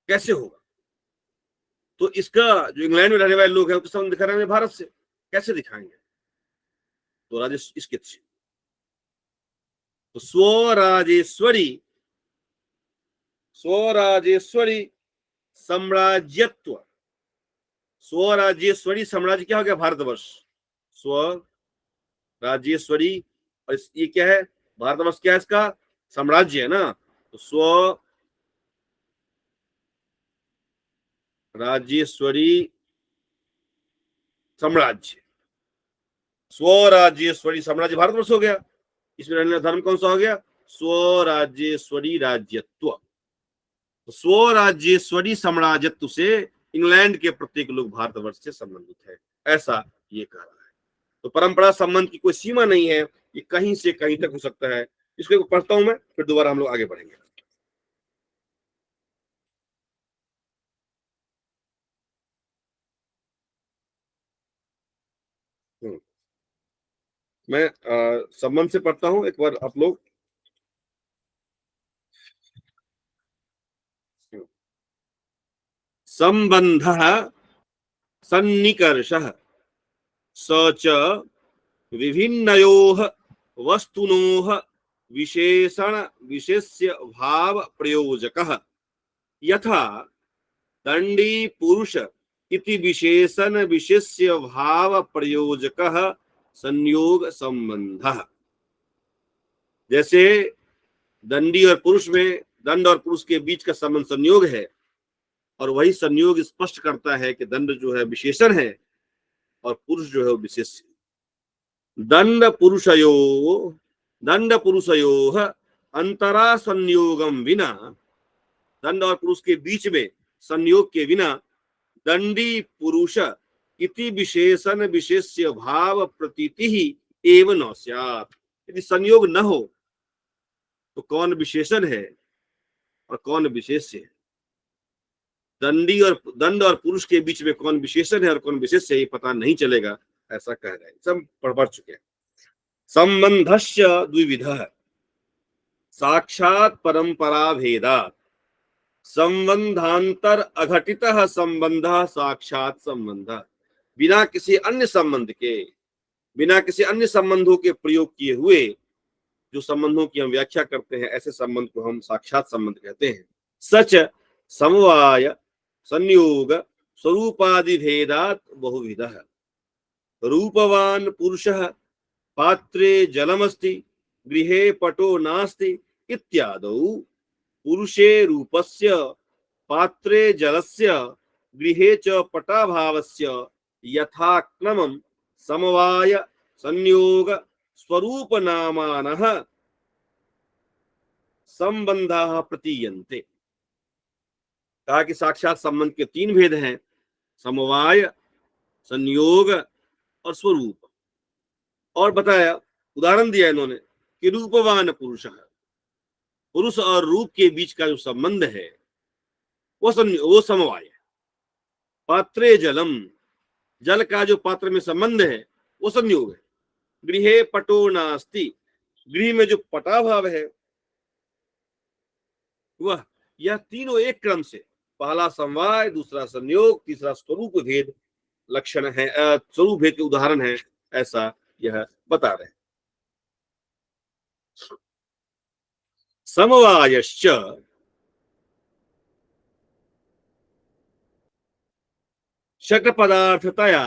कैसे होगा? तो इसका जो इंग्लैंड में रहने वाले लोग हैं उसका संबंध दिखा रहे हैं भारत से, कैसे दिखाएंगे? तो राजेश इसके तो स्वराजेश्वरी, स्वराजेश्वरी साम्राज्यत्व, स्वराजेश्वरी साम्राज्य क्या हो गया? भारतवर्ष। स्व राजेश्वरी, और ये क्या है? भारतवर्ष। क्या है इसका? साम्राज्य है ना। तो स्व राजेश्वरी साम्राज्य, स्वराजेश्वरी साम्राज्य भारतवर्ष हो गया। इसमें रहने वाला धर्म कौन सा हो गया? स्वराजेश्वरी राज्यत्व। स्वराज्येश्वरी साम्राज्यत्व से इंग्लैंड के प्रत्येक लोग भारतवर्ष से संबंधित है, ऐसा ये कह रहा है। तो परंपरा संबंध की कोई सीमा नहीं है, ये कहीं से कहीं तक हो सकता है। इसको पढ़ता हूं मैं, फिर दोबारा हम लोग आगे बढ़ेंगे। मैं संबंध से पढ़ता हूं, एक बार आप लोग। संबंधः सन्निकर्षः स च विभिन्नयोः वस्तुनोः विशेषण विशेष्य भाव प्रयोजकः यथा दंडी पुरुष इति विशेषण विशेष्य भाव प्रयोजकः संयोग संबंधः। जैसे दंडी और पुरुष में, दंड और पुरुष के बीच का संबंध संयोग है, और वही संयोग स्पष्ट करता है कि दंड जो है विशेषण है और पुरुष जो है वो विशेष। दंड पुरुषयो अंतरा संयोगम विना, दंड और पुरुष के बीच में संयोग के बिना दंडी पुरुष इति विशेषण विशेष्य भाव प्रतीति ही एवं न स्यात्। यदि संयोग न हो तो कौन विशेषण है और कौन विशेष्य है, दंड और पुरुष के बीच में कौन विशेषण है और कौन विशेष्य है, ये पता नहीं चलेगा, ऐसा कह रहे हैं। सब पढ़ चुके हैं। संबंधस्य द्विविधः साक्षात् परंपरा भेदात् संबंधांतर अघटितः संबंधः साक्षात् संबंधः। बिना किसी अन्य संबंध के, बिना किसी अन्य संबंधों के प्रयोग किए हुए जो संबंधों की हम व्याख्या करते हैं, ऐसे संबंध को हम साक्षात संबंध कहते हैं। सच समवाय संयोग स्वरूपादि भेदात् बहुविधः। रूपवान पुरुषः पात्रे जलमस्ति गृहे पटो नास्ति इत्यादौ पुरुषे रूपस्य पात्रे जलस्य गृहे च पटाभावस्य यथाक्रमं समवाय संयोग स्वरूप नामानः संबंधाः प्रतीयन्ते। कहा कि साक्षात संबंध के तीन भेद हैं, समवाय, संयोग और स्वरूप। और बताया, उदाहरण दिया इन्होंने कि रूपवान पुरुष है, पुरुष और रूप के बीच का जो संबंध है वो समवाय है। पात्रे जलम, जल का जो पात्र में संबंध है वो संयोग है। गृहे पटो नास्ति, गृह में जो पटाभाव है वह, यह तीनों एक क्रम से, पहला समवाय, दूसरा संयोग, तीसरा स्वरूप भेद लक्षण है, स्वरूप भेद के उदाहरण है, ऐसा यह बता रहे हैं। समवायश्च शक पदार्थतया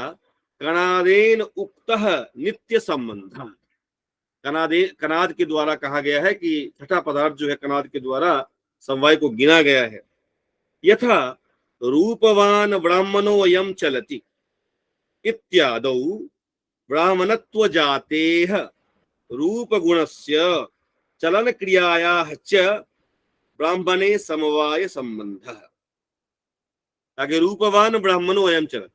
कणादेन उक्तः नित्य संबंध। कणाद के द्वारा कहा गया है कि छठा पदार्थ जो है कणाद के द्वारा समवाय को गिना गया है। यथा रूपवान ब्राह्मणो यम चलति इत्यादौ ब्राह्मणत्व जातेः रूप गुणस्य चलन क्रियायाः च ब्राह्मणे समवाय संबंधः। आगे रूपवान ब्राह्मणो अयम चलत,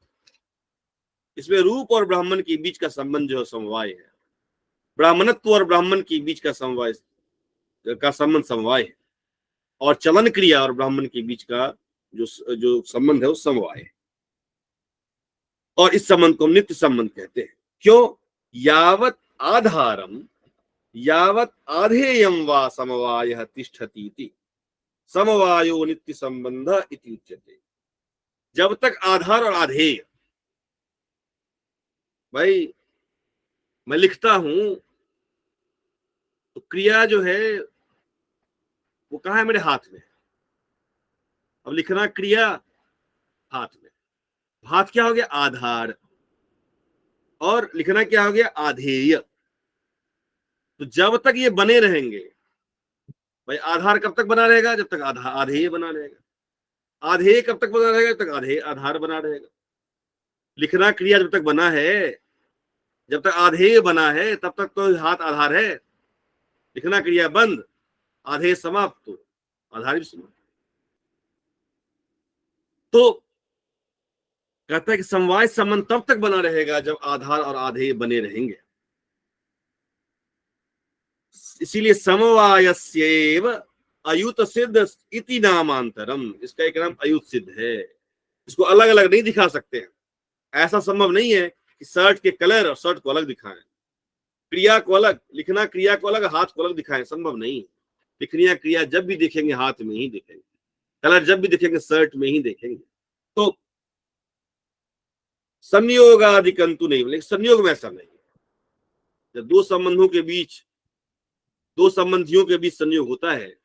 इसमें रूप और ब्राह्मण के बीच का संबंध जो है समवाय है। ब्राह्मणत्व और ब्राह्मण के बीच का संबंध समवाय है, और चलन क्रिया और ब्राह्मण के बीच का जो संबंध है वो समवाय है। और इस संबंध को हम नित्य संबंध कहते हैं। क्यों? यावत आधारम यावत आधेयम वा समवायः तिष्ठति समवायो नित्य संबंध इति उच्यते। जब तक आधार और आधेय, भाई मैं लिखता हूं तो क्रिया जो है वो कहाँ है? मेरे हाथ में। अब लिखना क्रिया हाथ में, हाथ क्या हो गया? आधार, और लिखना क्या हो गया? आधेय। तो जब तक ये बने रहेंगे, भाई आधार कब तक बना रहेगा? जब तक आधेय बना रहेगा। आधेय कब तक बना रहेगा? जब तक आधेय आधार बना रहेगा। लिखना क्रिया जब तक बना है, जब तक आधेय बना है, तब तक तो हाथ आधार है। लिखना क्रिया बंद, आधेय समाप्त, तो आधार भी समाप्त। तो कहता है कि समवाय संबंध तब तक बना रहेगा जब आधार और आधेय बने रहेंगे। इसीलिए समवायस्यैव अयुत सिद्ध इति नामांतरम, इसका एक नाम अयुत सिद्ध है। इसको अलग अलग नहीं दिखा सकते हैं। ऐसा संभव नहीं है कि शर्ट के कलर और शर्ट को अलग दिखाएं। क्रिया को अलग लिखना, क्रिया को अलग, हाथ को अलग दिखाएं, संभव नहीं। लिखनी क्रिया जब भी देखेंगे हाथ में ही देखेंगे, कलर जब भी देखेंगे शर्ट में ही देखेंगे। तो संयोग आदि कंतु नहीं, लेकिन संयोग में ऐसा नहीं। जब दो संबंधों के बीच, दो संबंधियों के बीच संयोग होता है,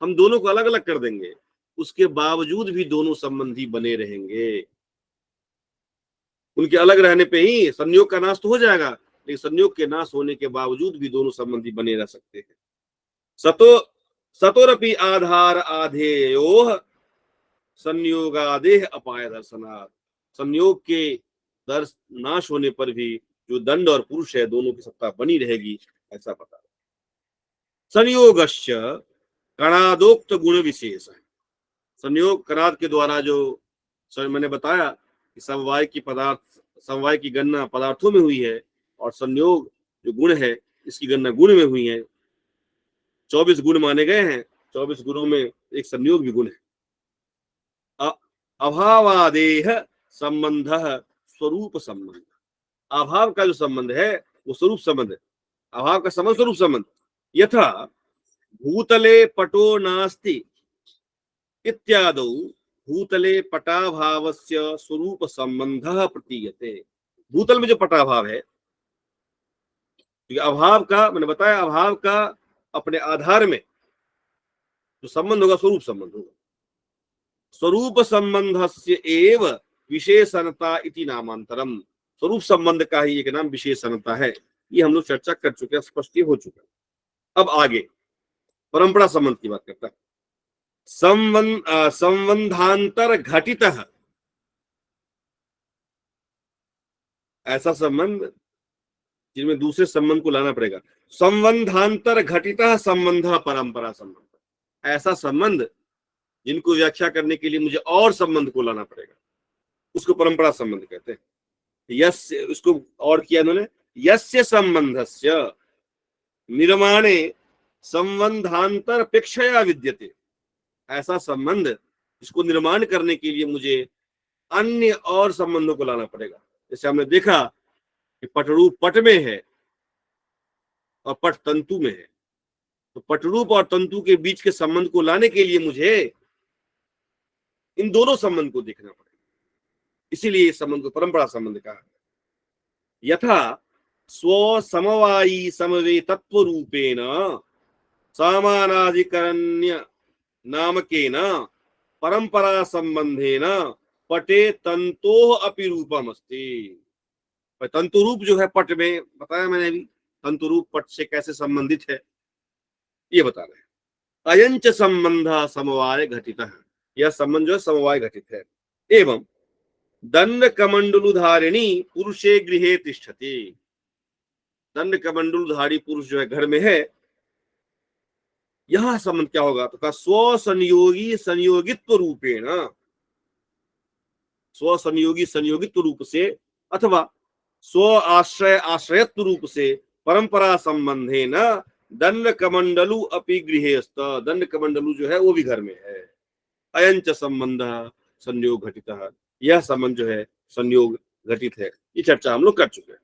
हम दोनों को अलग अलग कर देंगे, उसके बावजूद भी दोनों संबंधी बने रहेंगे। उनके अलग रहने पे ही संयोग का नाश तो हो जाएगा, लेकिन संयोग के नाश होने के बावजूद भी दोनों संबंधी बने रह सकते हैं। सतोरपि आधार आधेयोः संयोगादेह अपाय दर्शनात्। संयोग के दर्श नाश होने पर भी जो दंड और पुरुष है दोनों की सत्ता बनी रहेगी, ऐसा पता। संयोगश्च कणादोक्त गुण विशेष है। संयोग कणाद के द्वारा जो मैंने बताया कि समवाय की गणना पदार्थों में हुई है, और संयोग जो गुण है इसकी गणना गुण में हुई है। 24 गुण माने गए हैं, 24 गुणों में एक संयोग भी गुण है। अभावादेह संबंध स्वरूप संबंध। अभाव का जो संबंध है वो स्वरूप संबंध है। अभाव का संबंध स्वरूप संबंध। यथा भूतले पटो नास्ति इत्यादौ भूतले पटाभावस्य स्वरूप संबंधः प्रतीयते। भूतल में जो पटाभाव है, अभाव का मैंने बताया, अभाव का अपने आधार में जो संबंध होगा स्वरूप संबंध होगा। स्वरूप संबंधस्य एव विशेषणता इति नामांतरम। स्वरूप संबंध का ही एक नाम विशेषणता है। ये हम लोग चर्चा कर चुके हैं, स्पष्ट हो चुका है। अब आगे परंपरा संबंध की बात करता है। संबंधांतर घटित, ऐसा संबंध जिनमें दूसरे संबंध को लाना पड़ेगा। संबंधांतर घटित संबंध परंपरा संबंध। ऐसा संबंध जिनको व्याख्या करने के लिए मुझे और संबंध को लाना पड़ेगा, उसको परंपरा संबंध कहते हैं। यस्य, उसको और किया इन्होंने, यस्य संबंधस्य निर्माणे संबंधांतर अपेक्षया विद्यते। ऐसा संबंध जिसको निर्माण करने के लिए मुझे अन्य और संबंधों को लाना पड़ेगा। जैसे हमने देखा कि पटरूप पट में है और पट तंतु में है, तो पटरूप और तंतु के बीच के संबंध को लाने के लिए मुझे इन दोनों संबंध को देखना पड़ेगा। इसीलिए इस संबंध को परंपरा संबंध कहा। यथा स्व समवायी समवे तत्व रूपेण समानाधिकरण्य नामकेन परंपरा संबंधेन पटे तंतोः अपि रूपम अस्ति। तंतु रूप जो है पट में, बताया मैंने अभी, तंतु रूप पट से कैसे संबंधित है ये बता रहे हैं। अयंच संबंध समवाय घटित है। यह संबंध जो है समवाय घटित है। एवं दंड कमंडलुधारिणी पुरुषे गृहे तिष्ठति। दंड कमंडलुधारी पुरुष जो है घर में है, यह संबंध क्या होगा? तो कहा स्व संयोगी संयोगित्व रूपेण, स्व संयोगी संयोगित्व रूप से अथवा स्व आश्रय आश्रयत्व रूप से परंपरा संबंधे न दंड कमंडलु अपि गृहेस्त। दंड कमंडलु जो है वो भी घर में है। अयंच संबंध संयोग घटित, यह संबंध जो है संयोग घटित है। ये चर्चा हम लोग कर चुके हैं।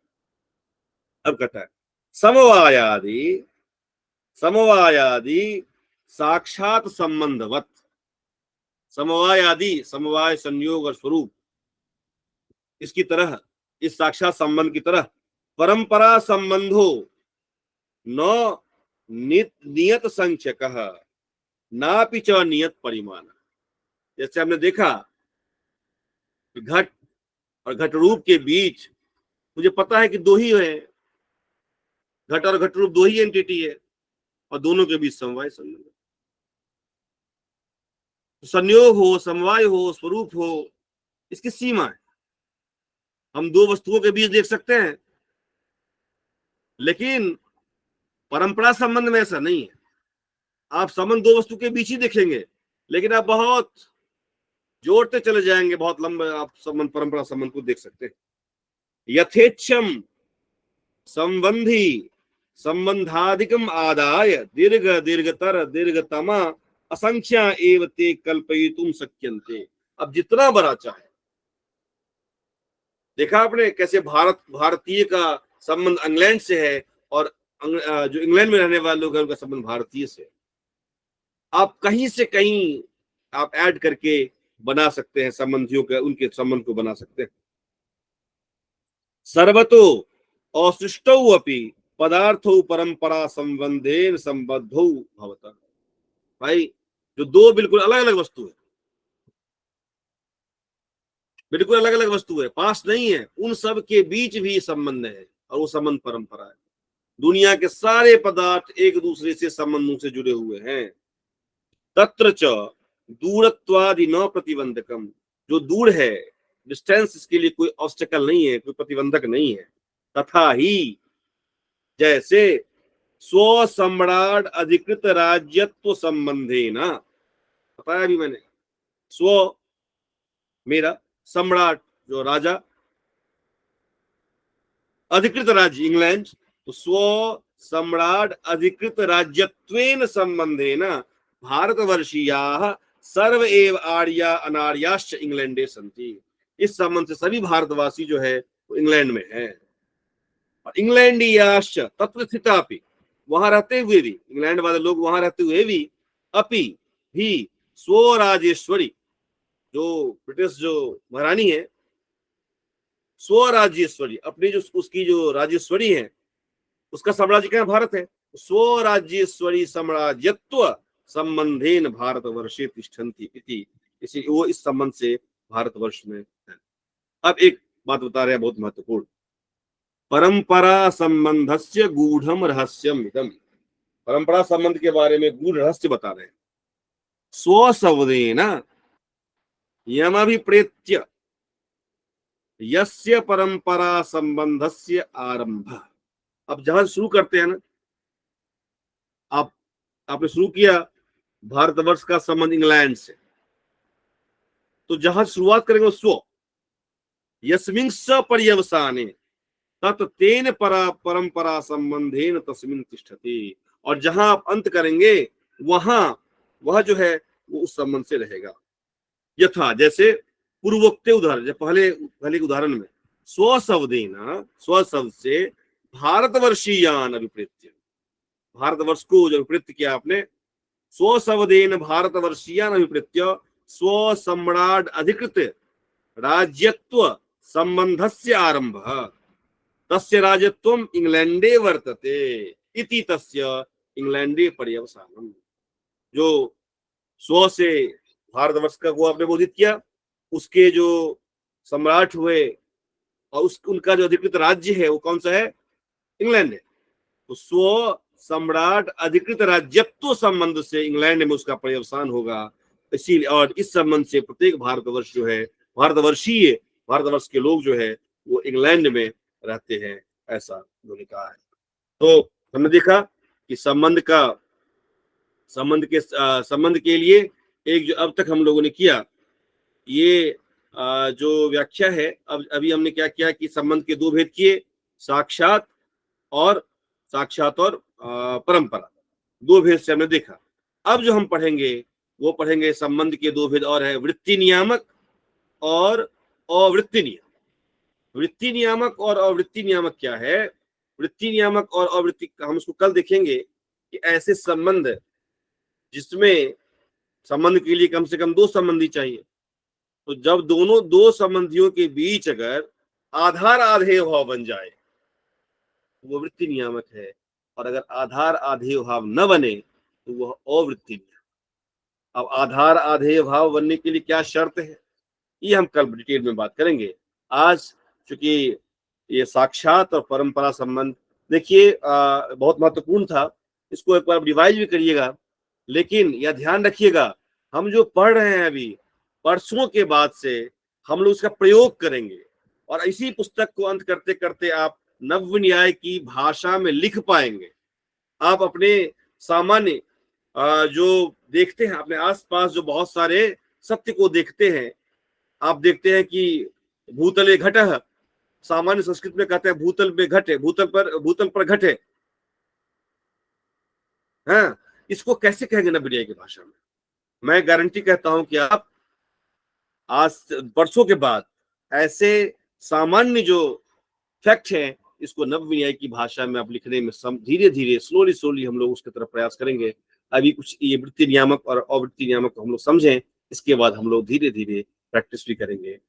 अब कहता है समवायादि साक्षात संबंधवत। समवायादि, समवाय संयोग और स्वरूप, इसकी तरह, इस साक्षात संबंध की तरह परंपरा संबंधो न नियत संख्यकः नापि च नियत परिमाण। जैसे हमने देखा घट और घट रूप के बीच मुझे पता है कि दो ही है, घट और घट रूप दो ही एंटिटी है, और दोनों के बीच समवाय संबंध। संयोग हो, समवाय हो, स्वरूप हो, इसकी सीमा है। हम दो वस्तुओं के बीच देख सकते हैं, लेकिन परंपरा संबंध में ऐसा नहीं है। आप संबंध दो वस्तु के बीच ही देखेंगे, लेकिन आप बहुत जोड़ते चले जाएंगे, बहुत लंबा आप संबंध, परंपरा संबंध को देख सकते हैं। यथेच्छम संबंधी संबंधाधिकम आदाय दीर्घ दीर्घतर दीर्घतमा असंख्या एव ते कल्पयितुम शक्यन्ते। अब जितना बड़ा चाहे, देखा आपने कैसे भारतीय का संबंध इंग्लैंड से है, और जो इंग्लैंड में रहने वाले लोग हैं उनका संबंध भारतीय से है। आप कहीं से कहीं आप ऐड करके बना सकते हैं संबंधियों के, उनके संबंध को बना सकते हैं। सर्वतो असृष्टौ अपि पदार्थो परंपरा संबंधेन संबद्धौ भवतः। भाई, जो दो बिल्कुल अलग अलग वस्तु है, बिल्कुल अलग अलग वस्तु है, पास नहीं है, उन सब के बीच भी संबंध है, और वो संबंध परंपरा है। दुनिया के सारे पदार्थ एक दूसरे से संबंधों से जुड़े हुए हैं। तत्र च दूरत्वादि न प्रतिबंधकम, जो दूर है, डिस्टेंस, इसके लिए कोई ऑब्स्टेकल नहीं है, कोई प्रतिबंधक नहीं है। तथा ही, जैसे स्व सम्राट अधिकृत राज्यत्व संबंधे ना, बताया अभी मैंने, स्व मेरा, सम्राट जो राजा, अधिकृत राज्य इंग्लैंड, तो स्व सम्राट अधिकृत राज्यत्वेन संबंधेन भारतवर्षीयाः सर्व एव आर्या अनार्याश्च इंग्लैंडे सन्ति। इस संबंध से सभी भारतवासी जो है वो इंग्लैंड में है। और इंग्लैंडीयाश्च तत्र स्थितापि, वहां रहते हुए भी, इंग्लैंड वाले लोग वहां रहते हुए भी, अपि भी स्वराजेश्वरी, जो ब्रिटिश जो महारानी है, स्वराज्येश्वरी, अपनी जो उसकी जो राजेश्वरी है, उसका साम्राज्य क्या भारत है, स्वराज्येश्वरी साम्राज्यत्व संबंधेन भारतवर्षे तिष्ठन्ति इति, इसी वो इस संबंध से भारतवर्ष में है। अब एक बात बता रहे हैं बहुत महत्वपूर्ण, परंपरा संबंधस्य गूढ़म रहस्यम इदम। परंपरा संबंध के बारे में गूढ़ रहस्य बता रहे हैं। स्वशब्देन यमभिप्रेत्य यस्य परंपरा संबंधस्य आरंभ। अब जहां शुरू करते हैं ना, आपने शुरू किया भारतवर्ष का संबंध इंग्लैंड से, तो जहां शुरुआत करेंगे स्व, यस्मिन् स पर्यवसाने तत् तेन परंपरा संबंधेन तस्मिन् तिष्ठति, और जहां आप अंत करेंगे वहां वह जो है वो उस संबंध से रहेगा। यथा, जैसे पूर्वोक्त उदाहरण, पहले पहले के उदाहरण में, स्वशब्देन, स्वशब्द से भारतवर्षीयान अभिप्रेत्य, भारतवर्ष को जो अभिप्रेत्य किया आपने, स्वशब्देन भारतवर्षीयान अभिप्रेत्य स्व सम्राट अधिकृत राज्यत्व संबंधस्य आरंभ तस्य राज्यत्वम इंग्लैंडे वर्तते इति तस्य इंग्लैंडे पर्यवसानम। जो स्व से भारतवर्ष का को आपने बोधित किया, उसके जो सम्राट हुए और उनका जो अधिकृत राज्य है वो कौन सा है, इंग्लैंड है। तो स्व सम्राट अधिकृत राज्यत्व संबंध से इंग्लैंड में उसका पर्यवसान होगा। इसीलिए, और इस संबंध से प्रत्येक भारतवर्ष जो है, भारतवर्षीय, भारतवर्ष के लोग जो है वो इंग्लैंड में रहते हैं, ऐसा उन्होंने कहा है। तो हमने देखा कि संबंध के लिए एक जो अब तक हम लोगों ने किया, ये जो व्याख्या है, अब अभी हमने क्या किया कि संबंध के दो भेद किए, साक्षात और परंपरा, दो भेद से हमने देखा। अब जो हम पढ़ेंगे वो पढ़ेंगे संबंध के दो भेद और है, वृत्ति नियामक और अवृत्ति नियामक। वृत्ति नियामक और अवृत्ति नियामक क्या है, वृत्ति नियामक और अवृत्ति हम उसको कल देखेंगे कि ऐसे संबंध जिसमें संबंध के लिए कम से कम दो संबंधी चाहिए, तो जब दोनों दो संबंधियों के बीच अगर आधार आधेय भाव बन जाए तो वो वृत्ति नियामक है, और अगर आधार आधेय भाव न बने तो वह अवृत्ति नियामक। अब आधार आधेय भाव बनने के लिए क्या शर्त है, ये हम कल डिटेल में बात करेंगे। आज चूंकि ये साक्षात और परंपरा संबंध देखिए बहुत महत्वपूर्ण था, इसको एक बार रिवाइज भी करिएगा, लेकिन यह ध्यान रखिएगा हम जो पढ़ रहे हैं अभी, परसों के बाद से हम लोग इसका प्रयोग करेंगे, और इसी पुस्तक को अंत करते करते आप नव्य न्याय की भाषा में लिख पाएंगे। आप अपने सामान्य जो देखते हैं अपने आसपास, जो बहुत सारे सत्य को देखते हैं, आप देखते हैं कि भूतले घटः, सामान्य संस्कृत में कहते हैं भूतल में घट है, भूतल पर घट है। हाँ, इसको कैसे कहेंगे नव्य न्याय की भाषा में? मैं गारंटी कहता हूं कि आप आज परसों के बाद ऐसे सामान्य जो फैक्ट हैं इसको नवविनय की भाषा में अब लिखने में धीरे धीरे स्लोली हम लोग उसकी तरफ प्रयास करेंगे। अभी कुछ ये वृत्ति नियामक और अवृत्ति नियामक हम लोग समझें, इसके बाद हम लोग धीरे धीरे प्रैक्टिस भी करेंगे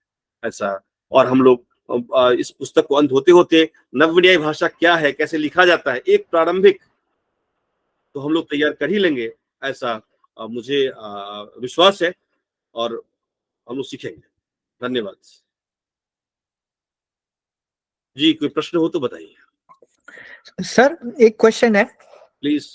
ऐसा। और हम लोग इस पुस्तक को अंत होते होते नवविनय भाषा क्या है, कैसे लिखा जाता है, एक प्रारंभिक तो हम लोग तैयार कर ही लेंगे ऐसा मुझे विश्वास है, और हम लोग सीखेंगे। धन्यवाद जी। कोई प्रश्न हो तो बताइए सर, एक क्वेश्चन है। प्लीज।